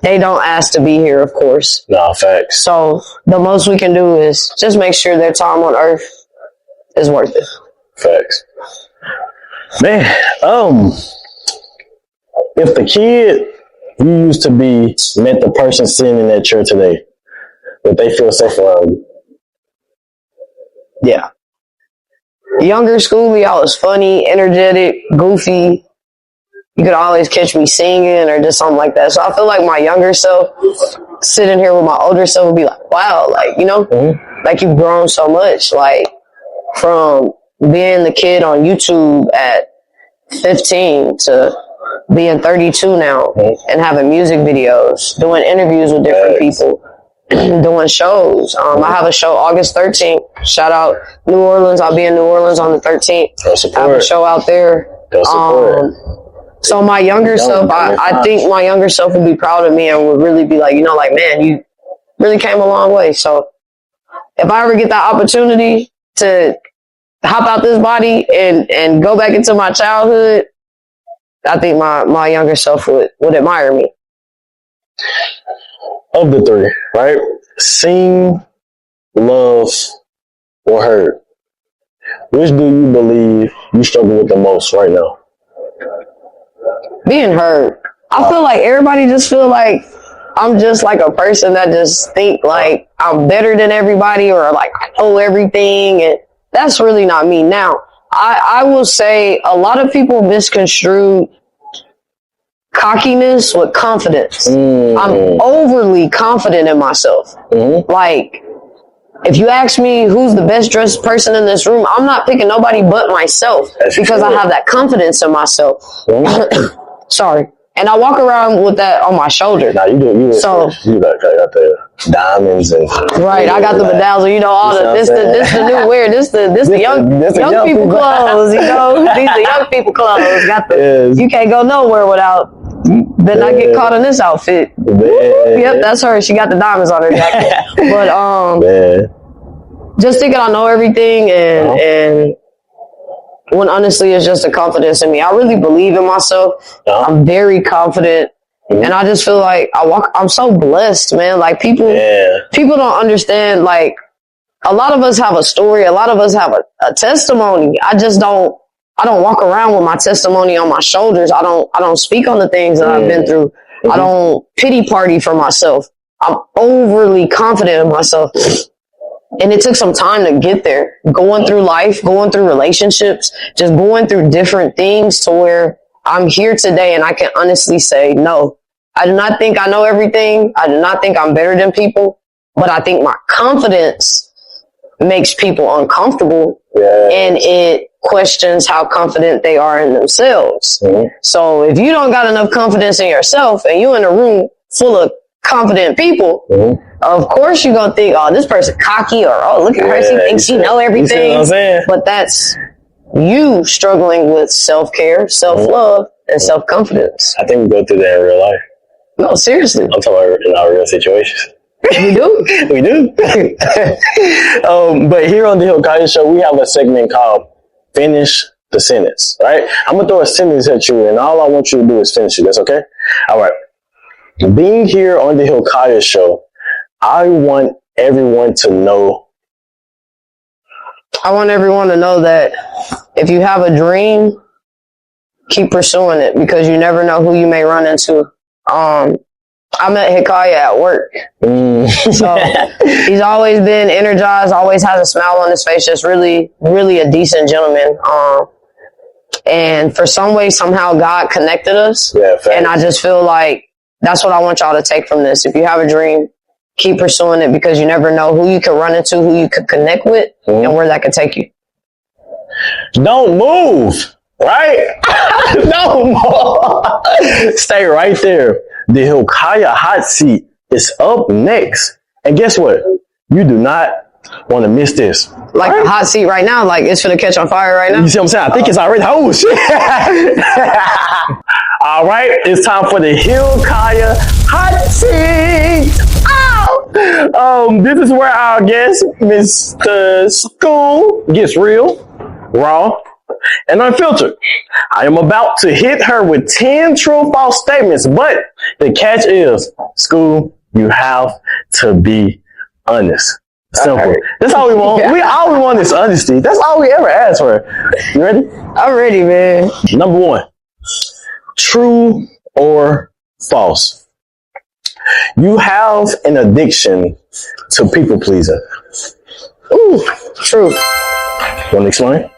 They don't ask to be here, of course. No, facts. So the most we can do is just make sure their time on earth is worth it. Facts. Man, if the kid you used to be met the person sitting in that chair today, would they feel safe around you? Yeah. Younger Skooly, I was funny, energetic, goofy. You could always catch me singing or just something like that. So I feel like my younger self sitting here with my older self would be like, wow, like, you know, like you've grown so much. Like from being the kid on YouTube at 15 to being 32 now and having music videos, doing interviews with different people, doing shows. I have a show August 13th. Shout out New Orleans. I'll be in New Orleans on the 13th. I have a show out there. So my younger self, I think my younger self would be proud of me and would really be like, you know, like, man, you really came a long way. So if I ever get that opportunity to hop out this body and go back into my childhood, I think my younger self would admire me. Of the three, right? Sing, love, or hurt. Which do you believe you struggle with the most right now? Being heard. I feel like everybody just feel like I'm just like a person that just think like I'm better than everybody or like I know everything, and that's really not me. Now, I will say a lot of people misconstrue cockiness with confidence. I'm overly confident in myself. Like, if you ask me who's the best dressed person in this room, I'm not picking nobody but myself because I have that confidence in myself. Sorry. And I walk around with that on my shoulder. Nah, you do. So you got the diamonds and right. I got the bedazzle. You know, all the this the new wear. This the young people clothes. You know, these the young people clothes. Got the you can't go nowhere without. Then I get caught in this outfit. Yep, that's her. She got the diamonds on her jacket. But just thinking I know everything and when honestly it's just a confidence in me. I really believe in myself. I'm very confident. And I just feel like I'm so blessed, man. Like people don't understand, like a lot of us have a story, a lot of us have a testimony. I don't walk around with my testimony on my shoulders. I don't speak on the things that I've been through. I don't pity party for myself. I'm overly confident in myself. And it took some time to get there, going through life, going through relationships, just going through different things to where I'm here today. And I can honestly say, no, I do not think I know everything. I do not think I'm better than people, but I think my confidence makes people uncomfortable and it questions how confident they are in themselves. So if you don't got enough confidence in yourself and you in a room full of confident people, of course you're going to think, oh, this person cocky, or, oh, look at her, she thinks she know everything. But that's you struggling with self-care, self-love, and self-confidence. I think we go through that in real life. No, seriously. I'm talking about in our real situations. We do. We do. But here on the HILKIAH Show, we have a segment called Finish the Sentence, right? I'm going to throw a sentence at you, and all I want you to do is finish it. That's okay? All right. Being here on the HILKIAH Show, I want everyone to know. I want everyone to know that if you have a dream, keep pursuing it because you never know who you may run into. I met HILKIAH at work. So he's always been energized, always has a smile on his face, just really, really a decent gentleman. And for some way, somehow God connected us. Yeah, and I just feel like that's what I want y'all to take from this. If you have a dream, keep pursuing it, because you never know who you could run into, who you could connect with, and where that could take you. Don't move, right? Don't move. Stay right there. The HILKIAH hot seat is up next. And guess what? You do not want to miss this. Like the hot seat right now, like it's gonna catch on fire right now. You see what I'm saying? I think it's already, oh shit. All right, it's time for the HILKIAH hot seat. Oh! This is where our guest, Mr. Skool, gets real, raw, and unfiltered. I am about to hit her with 10 true false statements, but the catch is, Skool, you have to be honest. Simple. Right. That's all we want. All we want is honesty. That's all we ever ask for. You ready? I'm ready, man. Number 1. True or false? You have an addiction to people pleasing. Ooh, true. You want to explain?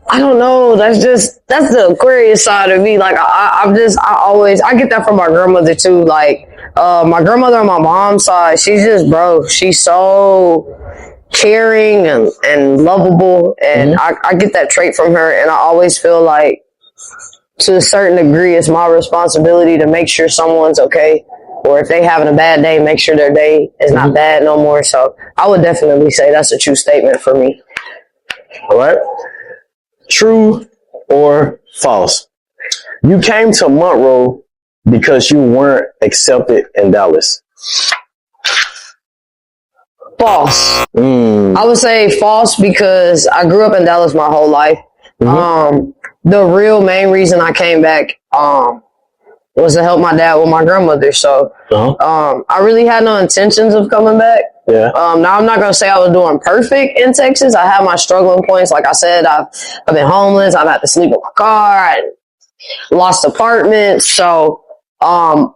I don't know. That's the Aquarius side of me. Like I get that from my grandmother too. Like my grandmother on my mom's side, she's so caring and lovable, and I get that trait from her. And I always feel like, to a certain degree, it's my responsibility to make sure someone's okay, or if they having a bad day, make sure their day is not bad no more. So I would definitely say that's a true statement for me. All right. True or false? You came to Monroe because you weren't accepted in Dallas. False. I would say false, because I grew up in Dallas my whole life. The real main reason I came back was to help my dad with my grandmother. So I really had no intentions of coming back. Yeah. Now I'm not gonna say I was doing perfect in Texas. I had my struggling points. Like I said, I've been homeless. I've had to sleep in my car. I lost apartments. So I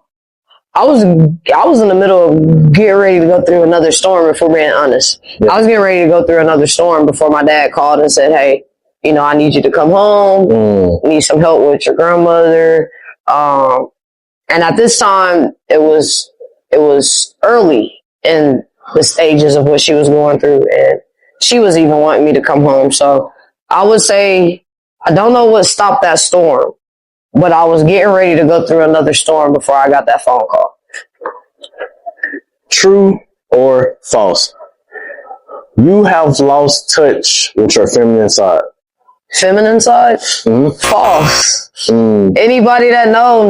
was in the middle of getting ready to go through another storm, if we're being honest. Yeah. I was getting ready to go through another storm before my dad called and said, "Hey, I need you to come home. Need some help with your grandmother." And at this time, it was early in the stages of what she was going through, and she was even wanting me to come home. So I would say, I don't know what stopped that storm, but I was getting ready to go through another storm before I got that phone call. True or false? You have lost touch with your feminine side. Feminine side? False. Anybody that know,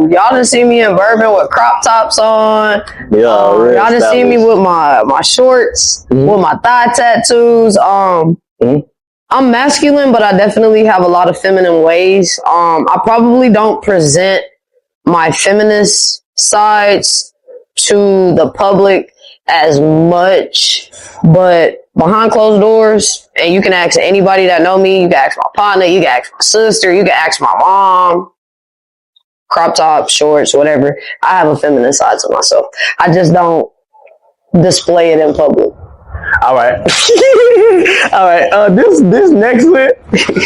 y'all done see me in Bourbon with crop tops on. Y'all done see me with my shorts, with my thigh tattoos. I'm masculine, but I definitely have a lot of feminine ways. I probably don't present my feminist sides to the public as much, but behind closed doors, and you can ask anybody that know me, you can ask my partner, you can ask my sister, you can ask my mom, crop top, shorts, whatever. I have a feminine side to myself. I just don't display it in public. All right. All right. This next one,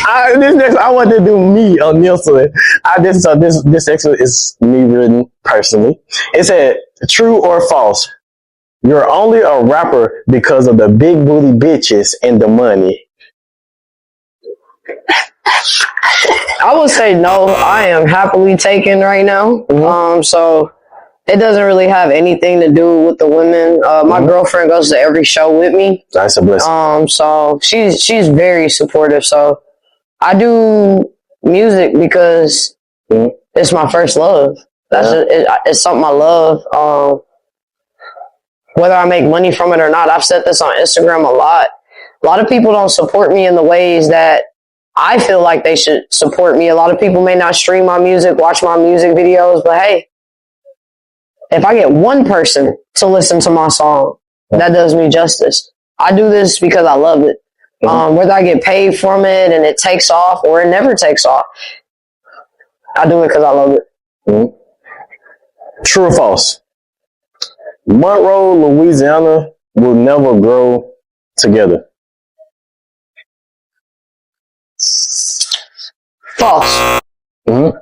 I want to do me on Nielsen. This next one is me written personally. It said, true or false? You're only a rapper because of the big booty bitches and the money. I would say no. I am happily taken right now. So it doesn't really have anything to do with the women. My girlfriend goes to every show with me. That's a blessing. So she's very supportive. So I do music because it's my first love. It's something I love. Whether I make money from it or not, I've said this on Instagram a lot. A lot of people don't support me in the ways that I feel like they should support me. A lot of people may not stream my music, watch my music videos, but hey, if I get one person to listen to my song, that does me justice. I do this because I love it. Whether I get paid from it and it takes off or it never takes off, I do it because I love it. True or false? Monroe, Louisiana will never grow together. False. Mm-hmm.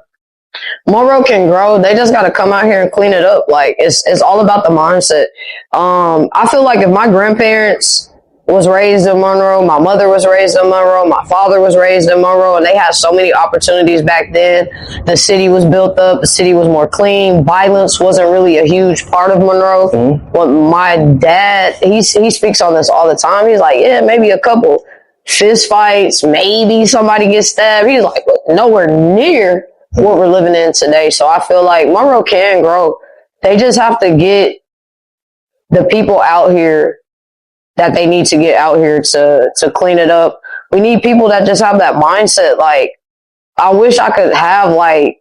Monroe can grow. They just got to come out here and clean it up. Like it's all about the mindset. I feel like if my grandparents was raised in Monroe, my mother was raised in Monroe, my father was raised in Monroe, and they had so many opportunities back then. The city was built up. The city was more clean. Violence wasn't really a huge part of Monroe. Mm-hmm. But my dad, he speaks on this all the time. He's like, yeah, maybe a couple fist fights, maybe somebody gets stabbed. He's like, nowhere near what we're living in today. So I feel like Monroe can grow. They just have to get the people out here that they need to get out here to clean it up. We need people that just have that mindset. Like, I wish I could have like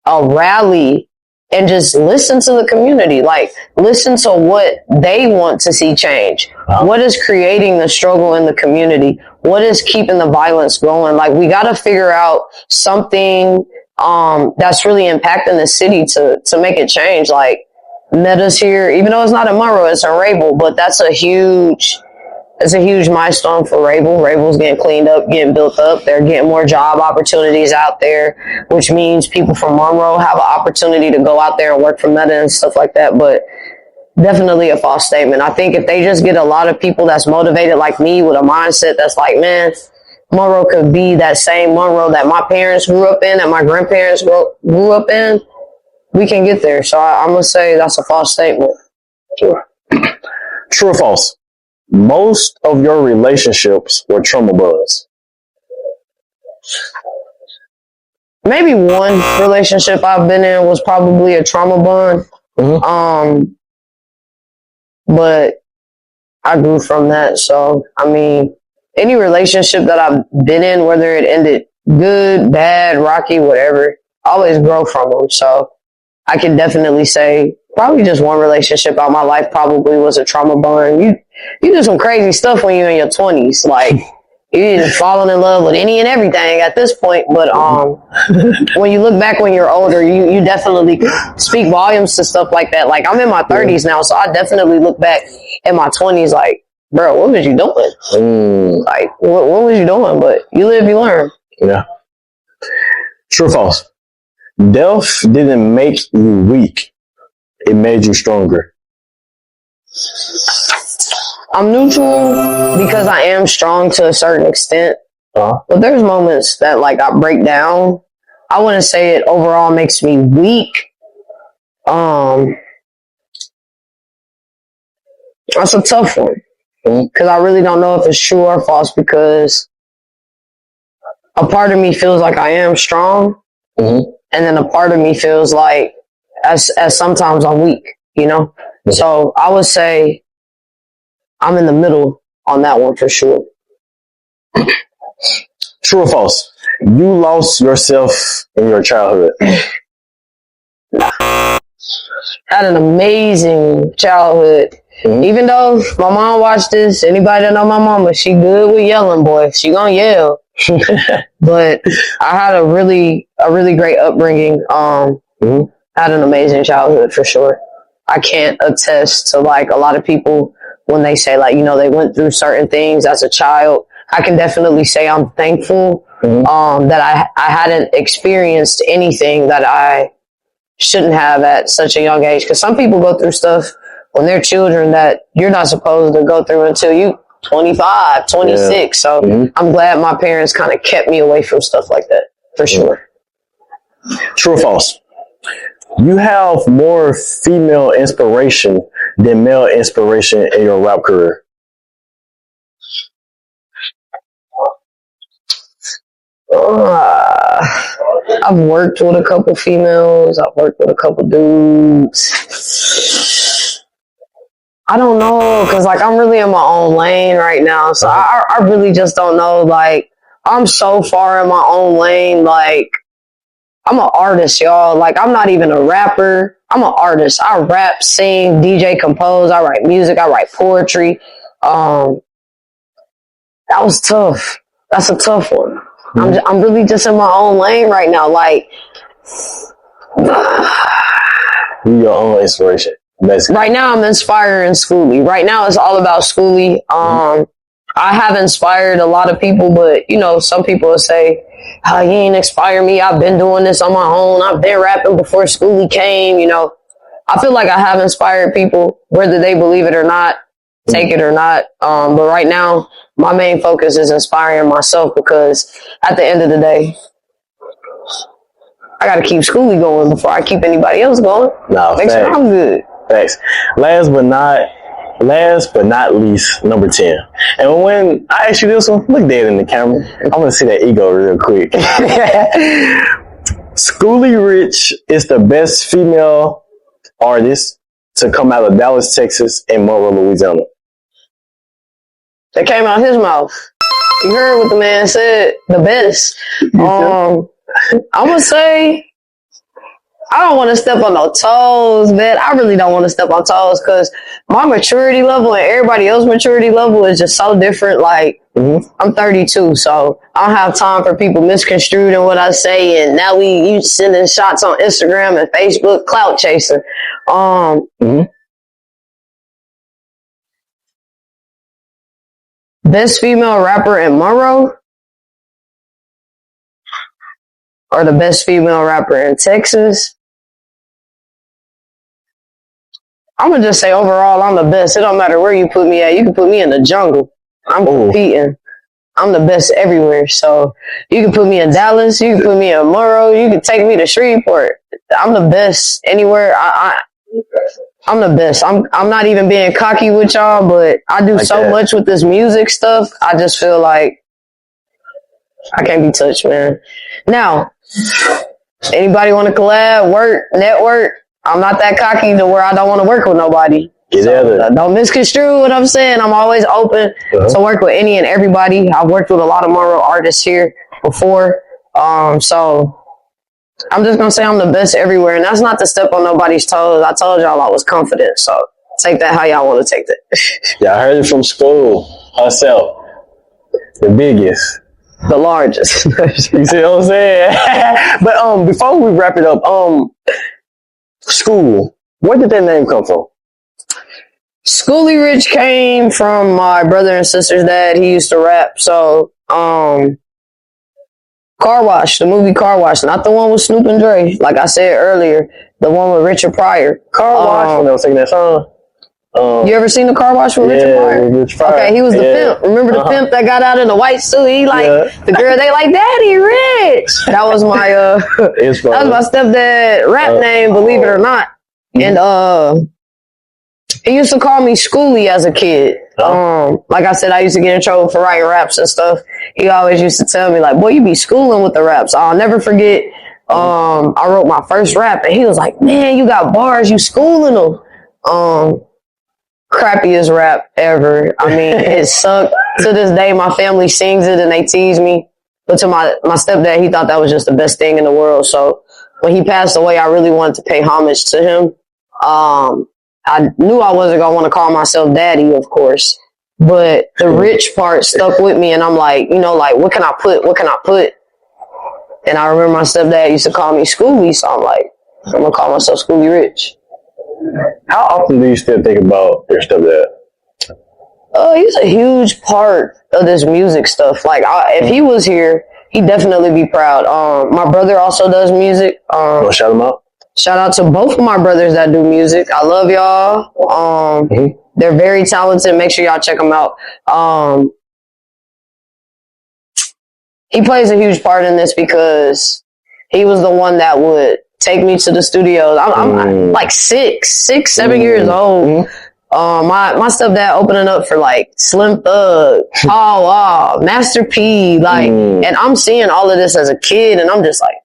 a rally and just listen to the community. Like, listen to what they want to see change. What is creating the struggle in the community? What is keeping the violence going? Like, we got to figure out something that's really impacting the city to make it change. Like, Meta's here, even though it's not in Monroe, it's in Rabel, but that's a huge milestone for Rabel. Rabel's getting cleaned up, getting built up. They're getting more job opportunities out there, which means people from Monroe have an opportunity to go out there and work for Meta and stuff like that. But definitely a false statement. I think if they just get a lot of people that's motivated like me with a mindset that's like, man, Monroe could be that same Monroe that my parents grew up in, that my grandparents grew up in, we can get there. So I'm going to say that's a false statement. Sure. True or false? Most of your relationships were trauma bonds. Maybe one relationship I've been in was probably a trauma bond. Mm-hmm. But I grew from that. So, I mean, any relationship that I've been in, whether it ended good, bad, rocky, whatever, I always grow from them. So I can definitely say probably just one relationship out of my life probably was a trauma bond. You do some crazy stuff when you're in your 20s. Like, you're falling in love with any and everything at this point. But when you look back when you're older, you definitely speak volumes to stuff like that. Like, I'm in my 30s now, so I definitely look back in my 20s like, bro, what was you doing? Like, what was you doing? But you live, you learn. Yeah. True or false? Death didn't make you weak. It made you stronger. I'm neutral because I am strong to a certain extent. But there's moments that, like, I break down. I wouldn't say it overall makes me weak. That's a tough one. Because I really don't know if it's true or false, because a part of me feels like I am strong. Mm-hmm. And then a part of me feels like as sometimes I'm weak, you know? Mm-hmm. So I would say I'm in the middle on that one for sure. True or false? You lost yourself in your childhood. Had an amazing childhood. Mm-hmm. Even though my mom watched this, anybody that know my mama, she good with yelling, boy. She gonna yell. But I had a really great upbringing. Had an amazing childhood for sure. I can't attest to, like, a lot of people when they say, like, you know, they went through certain things as a child. I can definitely say I'm thankful that I hadn't experienced anything that I shouldn't have at such a young age. Because some people go through stuff when they're children that you're not supposed to go through until you 25, 26. Yeah. So I'm glad my parents kind of kept me away from stuff like that, for sure. True or false? You have more female inspiration than male inspiration in your rap career. I've worked with a couple females. I've worked with a couple dudes. I don't know, because, like, I'm really in my own lane right now. So I really just don't know. Like, I'm so far in my own lane. Like, I'm an artist, y'all. Like, I'm not even a rapper. I'm an artist. I rap, sing, DJ, compose. I write music. I write poetry. That was tough. That's a tough one. I'm really just in my own lane right now. Like, Be your own inspiration, basically. Right now, I'm inspiring Skooly. Right now, it's all about Skooly. I have inspired a lot of people, but, you know, some people will say, oh, you ain't inspire me. I've been doing this on my own. I've been rapping before Skooly came, you know. I feel like I have inspired people, whether they believe it or not, take it or not. But right now, my main focus is inspiring myself, because at the end of the day, I got to keep Skooly going before I keep anybody else going. No, make sure I'm good. Thanks. Last but not least, number 10. And when I ask you this one, look dead in the camera. I want to see that ego real quick. Skooly Rich is the best female artist to come out of Dallas, Texas, and Monroe, Louisiana. That came out his mouth. You heard what the man said. The best. I'm gonna say, I don't want to step on no toes, man. I really don't want to step on toes, because my maturity level and everybody else's maturity level is just so different. Like, I'm 32, so I don't have time for people misconstruing what I say, and now you sending shots on Instagram and Facebook, clout chasing. Best female rapper in Monroe, or the best female rapper in Texas? I'm going to just say overall, I'm the best. It don't matter where you put me at. You can put me in the jungle. I'm competing. I'm the best everywhere. So you can put me in Dallas. You can put me in Monroe. You can take me to Shreveport. I'm the best anywhere. I'm the best. I'm not even being cocky with y'all, but I do so much with this music stuff. I just feel like I can't be touched, man. Now, anybody want to collab, work, network? I'm not that cocky to where I don't want to work with nobody. So, don't misconstrue what I'm saying. I'm always open to work with any and everybody. I've worked with a lot of Monroe artists here before. So I'm just going to say I'm the best everywhere. And that's not to step on nobody's toes. I told y'all I was confident. So take that how y'all want to take that. Yeah, I heard it from school herself. The biggest. The largest. You see what I'm saying? But before we wrap it up, School, where did that name come from? Skooly Rich came from my brother and sister's dad. He used to rap. So, Car Wash, the movie Car Wash, not the one with Snoop and Dre, like I said earlier, the one with Richard Pryor. Car Wash, when they were singing that song. You ever seen the Car Wash with Richard Pryor? Richard Pryor? Okay, he was the pimp. Remember the pimp that got out in the white suit? He the girl, they like, Daddy Rich. That was my that was my stepdad rap name, believe it or not. And he used to call me Skooly as a kid. Like I said, I used to get in trouble for writing raps and stuff. He always used to tell me, like, boy, you be schooling with the raps. I'll never forget. I wrote my first rap, and he was like, man, you got bars, you schooling them. Crappiest rap ever. I mean, it sucked. To this day, my family sings it and they tease me. But to my stepdad, he thought that was just the best thing in the world. So when he passed away, I really wanted to pay homage to him. I knew I wasn't going to want to call myself daddy, of course. But the rich part stuck with me. And I'm like, you know, like, what can I put? What can I put? And I remember my stepdad used to call me Skooly. So I'm like, I'm going to call myself Skooly Rich. How often do you still think about your stepdad? He's a huge part of this music stuff. Like, if he was here, he'd definitely be proud. My brother also does music. Want to shout him out? Shout out to both of my brothers that do music. I love y'all. They're very talented. Make sure y'all check them out. He plays a huge part in this because he was the one that would take me to the studios. I'm like 7 years old. My stepdad opening up for like Slim Thug, Master P, like, and I'm seeing all of this as a kid, and I'm just like,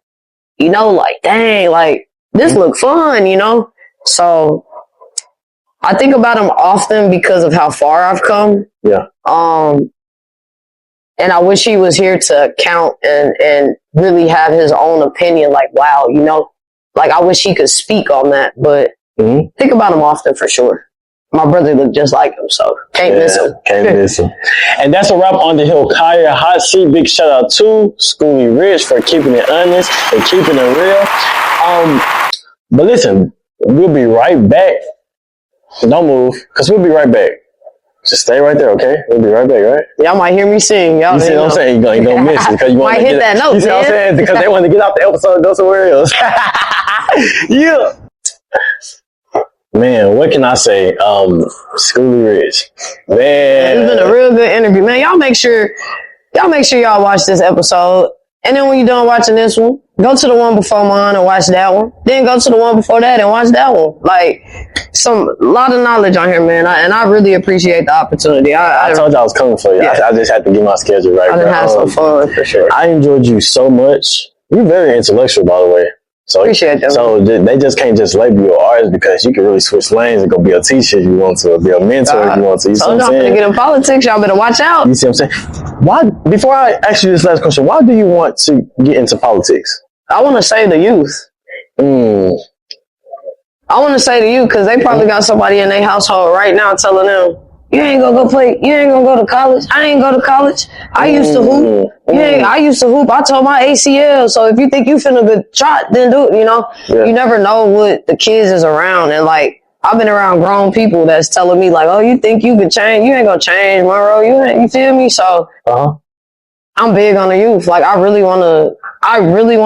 you know, like, dang, like, this look fun, you know? So I think about him often because of how far I've come. Yeah. And I wish he was here to count and really have his own opinion. Like, wow, you know, like, I wish he could speak on that, but think about him often for sure. My brother looked just like him, so can't miss him. Can't miss him. And that's a wrap on the HILKIAH Hot Seat. Big shout out to Skooly Rich for keeping it honest and keeping it real. But listen, We'll be right back. Don't move, because we'll be right back. Just stay right there, okay? We'll be right back, right? Y'all might hear me sing. Y'all you see what I'm saying? You're going to miss it because you want to hit that note, you see what I'm saying? Because they want to get off the episode and go somewhere else. Yeah. Man, what can I say? Skooly Rich. Man. It's been a real good interview. Man, y'all make sure y'all watch this episode. And then when you're done watching this one, go to the one before mine and watch that one. Then go to the one before that and watch that one. Like, a lot of knowledge on here, man. And I really appreciate the opportunity. I told you I was coming for you. Yeah. I just had to get my schedule right. I done had some fun, for sure. I enjoyed you so much. You're very intellectual, by the way. So, appreciate that. So they just can't just label you an artist because you can really switch lanes and go be a teacher if you want to, or be a mentor if you want to. You see what I'm saying? To get in politics, y'all better watch out. You see what I'm saying? Why? Before I ask you this last question, why do you want to get into politics? I want to save the youth. I want to say to you, because they probably got somebody in their household right now telling them, you ain't gonna go play, you ain't gonna go to college. I ain't go to college. I used to hoop. I used to hoop. I told my ACL. So if you think you finna good shot, then do it, you know? Yeah. You never know what the kids is around. And like, I've been around grown people that's telling me like, oh, you think you can change? You ain't gonna change, Monroe. You feel me? So I'm big on the youth. Like, I really want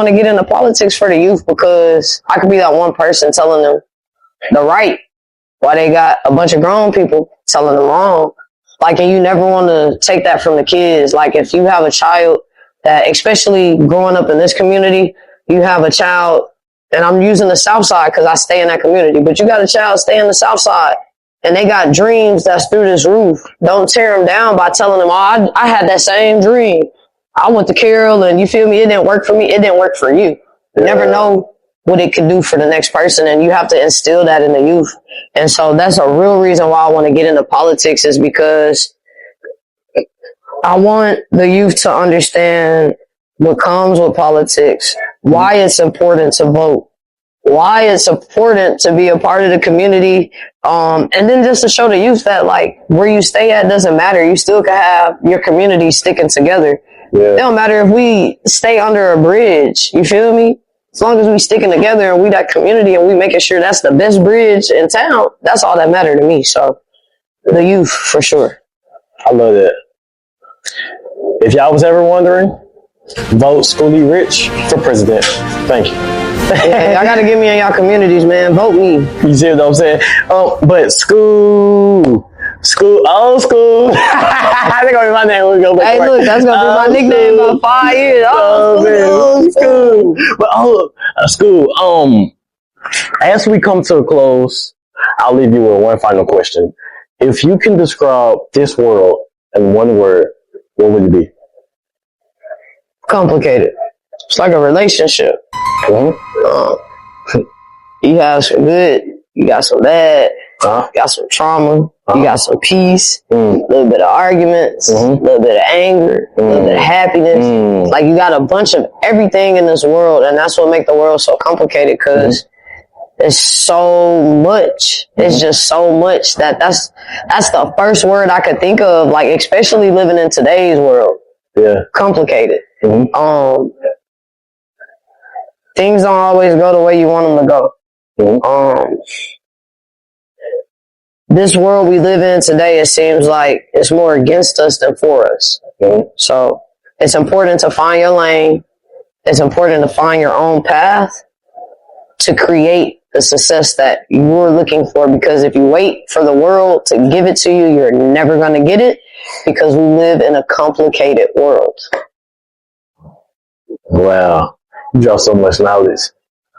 to get into politics for the youth because I could be that one person telling them the right while they got a bunch of grown people telling them wrong. Like, and you never want to take that from the kids. Like, if you have a child that, especially growing up in this community, you have a child, and I'm using the South Side because I stay in that community, but you got a child stay in the South Side and they got dreams that's through this roof. Don't tear them down by telling them, oh, I had that same dream. I went to Carroll and you feel me? It didn't work for me. It didn't work for you. You never know what it could do for the next person, and you have to instill that in the youth. And so that's a real reason why I want to get into politics, is because I want the youth to understand what comes with politics, why it's important to vote, why it's important to be a part of the community, and then just to show the youth that, like, where you stay at doesn't matter. You still can have your community sticking together. Yeah. It don't matter if we stay under a bridge, you feel me? As long as we sticking together and we that community and we making sure that's the best bridge in town, that's all that matter to me. So the youth, for sure. I love that. If y'all was ever wondering, vote Skooly Rich for president. Thank you. Yeah, y'all gotta get me in y'all communities, man. Vote me. You see what I'm saying? But old school. That's gonna be my name. We're gonna hey, look, that's gonna be my nickname in about 5 years. Old school. But school. As we come to a close, I'll leave you with one final question. If you can describe this world in one word, what would it be? Complicated. It's like a relationship. You have some good, you got some bad, you got some trauma, you got some peace, a little bit of arguments, a little bit of anger, a little bit of happiness. Like, you got a bunch of everything in this world, and that's what makes the world so complicated, because it's so much. It's just so much that's the first word I could think of, like, especially living in today's world. Yeah. Complicated. Things don't always go the way you want them to go. This world we live in today, it seems like it's more against us than for us. So it's important to find your lane. It's important to find your own path to create the success that you're looking for. Because if you wait for the world to give it to you, you're never going to get it, because we live in a complicated world. Wow. You dropped so much knowledge.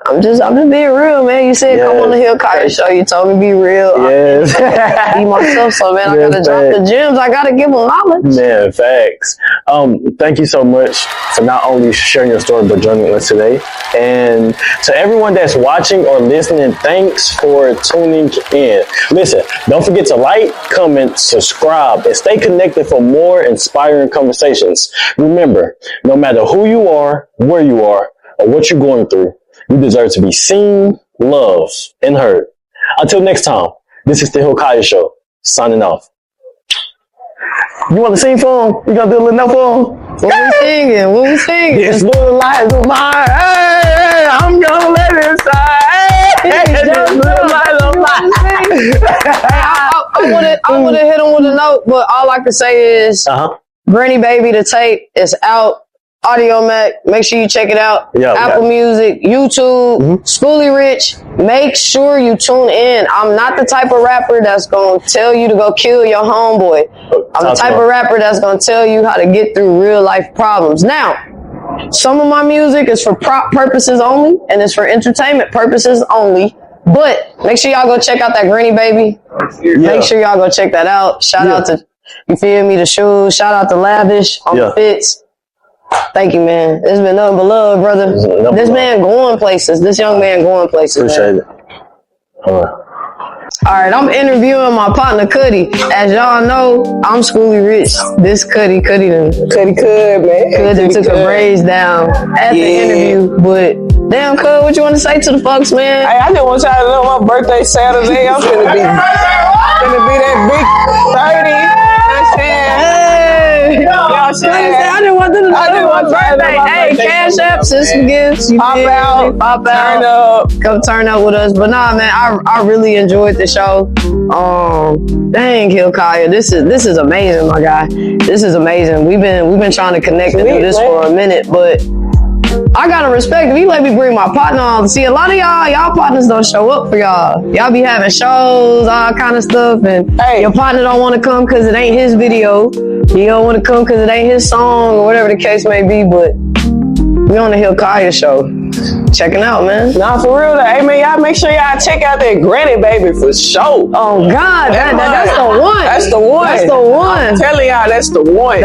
I'm just being real, man. You said come on the HILKIAH show. You told me be real. Yes. Be myself. So, man, I gotta drop the gems. I gotta give them knowledge. Man, facts. Thank you so much for not only sharing your story, but joining us today. And to everyone that's watching or listening, thanks for tuning in. Listen, don't forget to like, comment, subscribe, and stay connected for more inspiring conversations. Remember, no matter who you are, where you are, or what you're going through, you deserve to be seen, loved, and heard. Until next time, this is the HILKIAH Show, signing off. You want to sing for him? You gonna do a little note for him? What we singing? What we singing? This little light of mine. Hey, I'm gonna let it shine. Hey, have hit him with a note, but all I can say is Granny Baby, the tape is out. Audio Mac, make sure you check it out. Apple Music, YouTube, Skooly Rich. Make sure you tune in. I'm not the type of rapper that's gonna tell you to go kill your homeboy. I'm the type of rapper that's gonna tell you how to get through real life problems. Now, some of my music is for prop purposes only, and it's for entertainment purposes only. But make sure y'all go check out that Granny Baby. Make sure y'all go check that out. Shout out to, you feel me, the shoes. Shout out to Lavish on the fits. Thank you, man. It's been nothing but love, brother. This man going places. This young man going places. Appreciate it. All right, I'm interviewing my partner Cuddy. As y'all know, I'm Skooly Rich. This Cuddy Cud, man. Cuddy took her braids down at the interview, but damn, Cud, what you want to say to the folks, man? Hey, I just want y'all to know my birthday Saturday. I'm finna be that big 30. I didn't want to know my birthday. Hey, Cash App, sis gifts. Pop out, turn up. Come turn up with us. But nah, man, I really enjoyed the show. Dang, HILKIAH, this is amazing, my guy. This is amazing. We've been trying to connect and do this for a minute, but I gotta respect if you let me bring my partner on. See, a lot of y'all partners don't show up for y'all. Y'all be having shows, all kind of stuff, and your partner don't want to come because it ain't his video. He don't want to come because it ain't his song or whatever the case may be. But we on the HILKIAH show. Checking out, man. Nah, for real. Hey, man, y'all make sure y'all check out that Granny Baby for sure. Oh God, that's the one. That's the one. That's the one. I'm telling y'all, that's the one.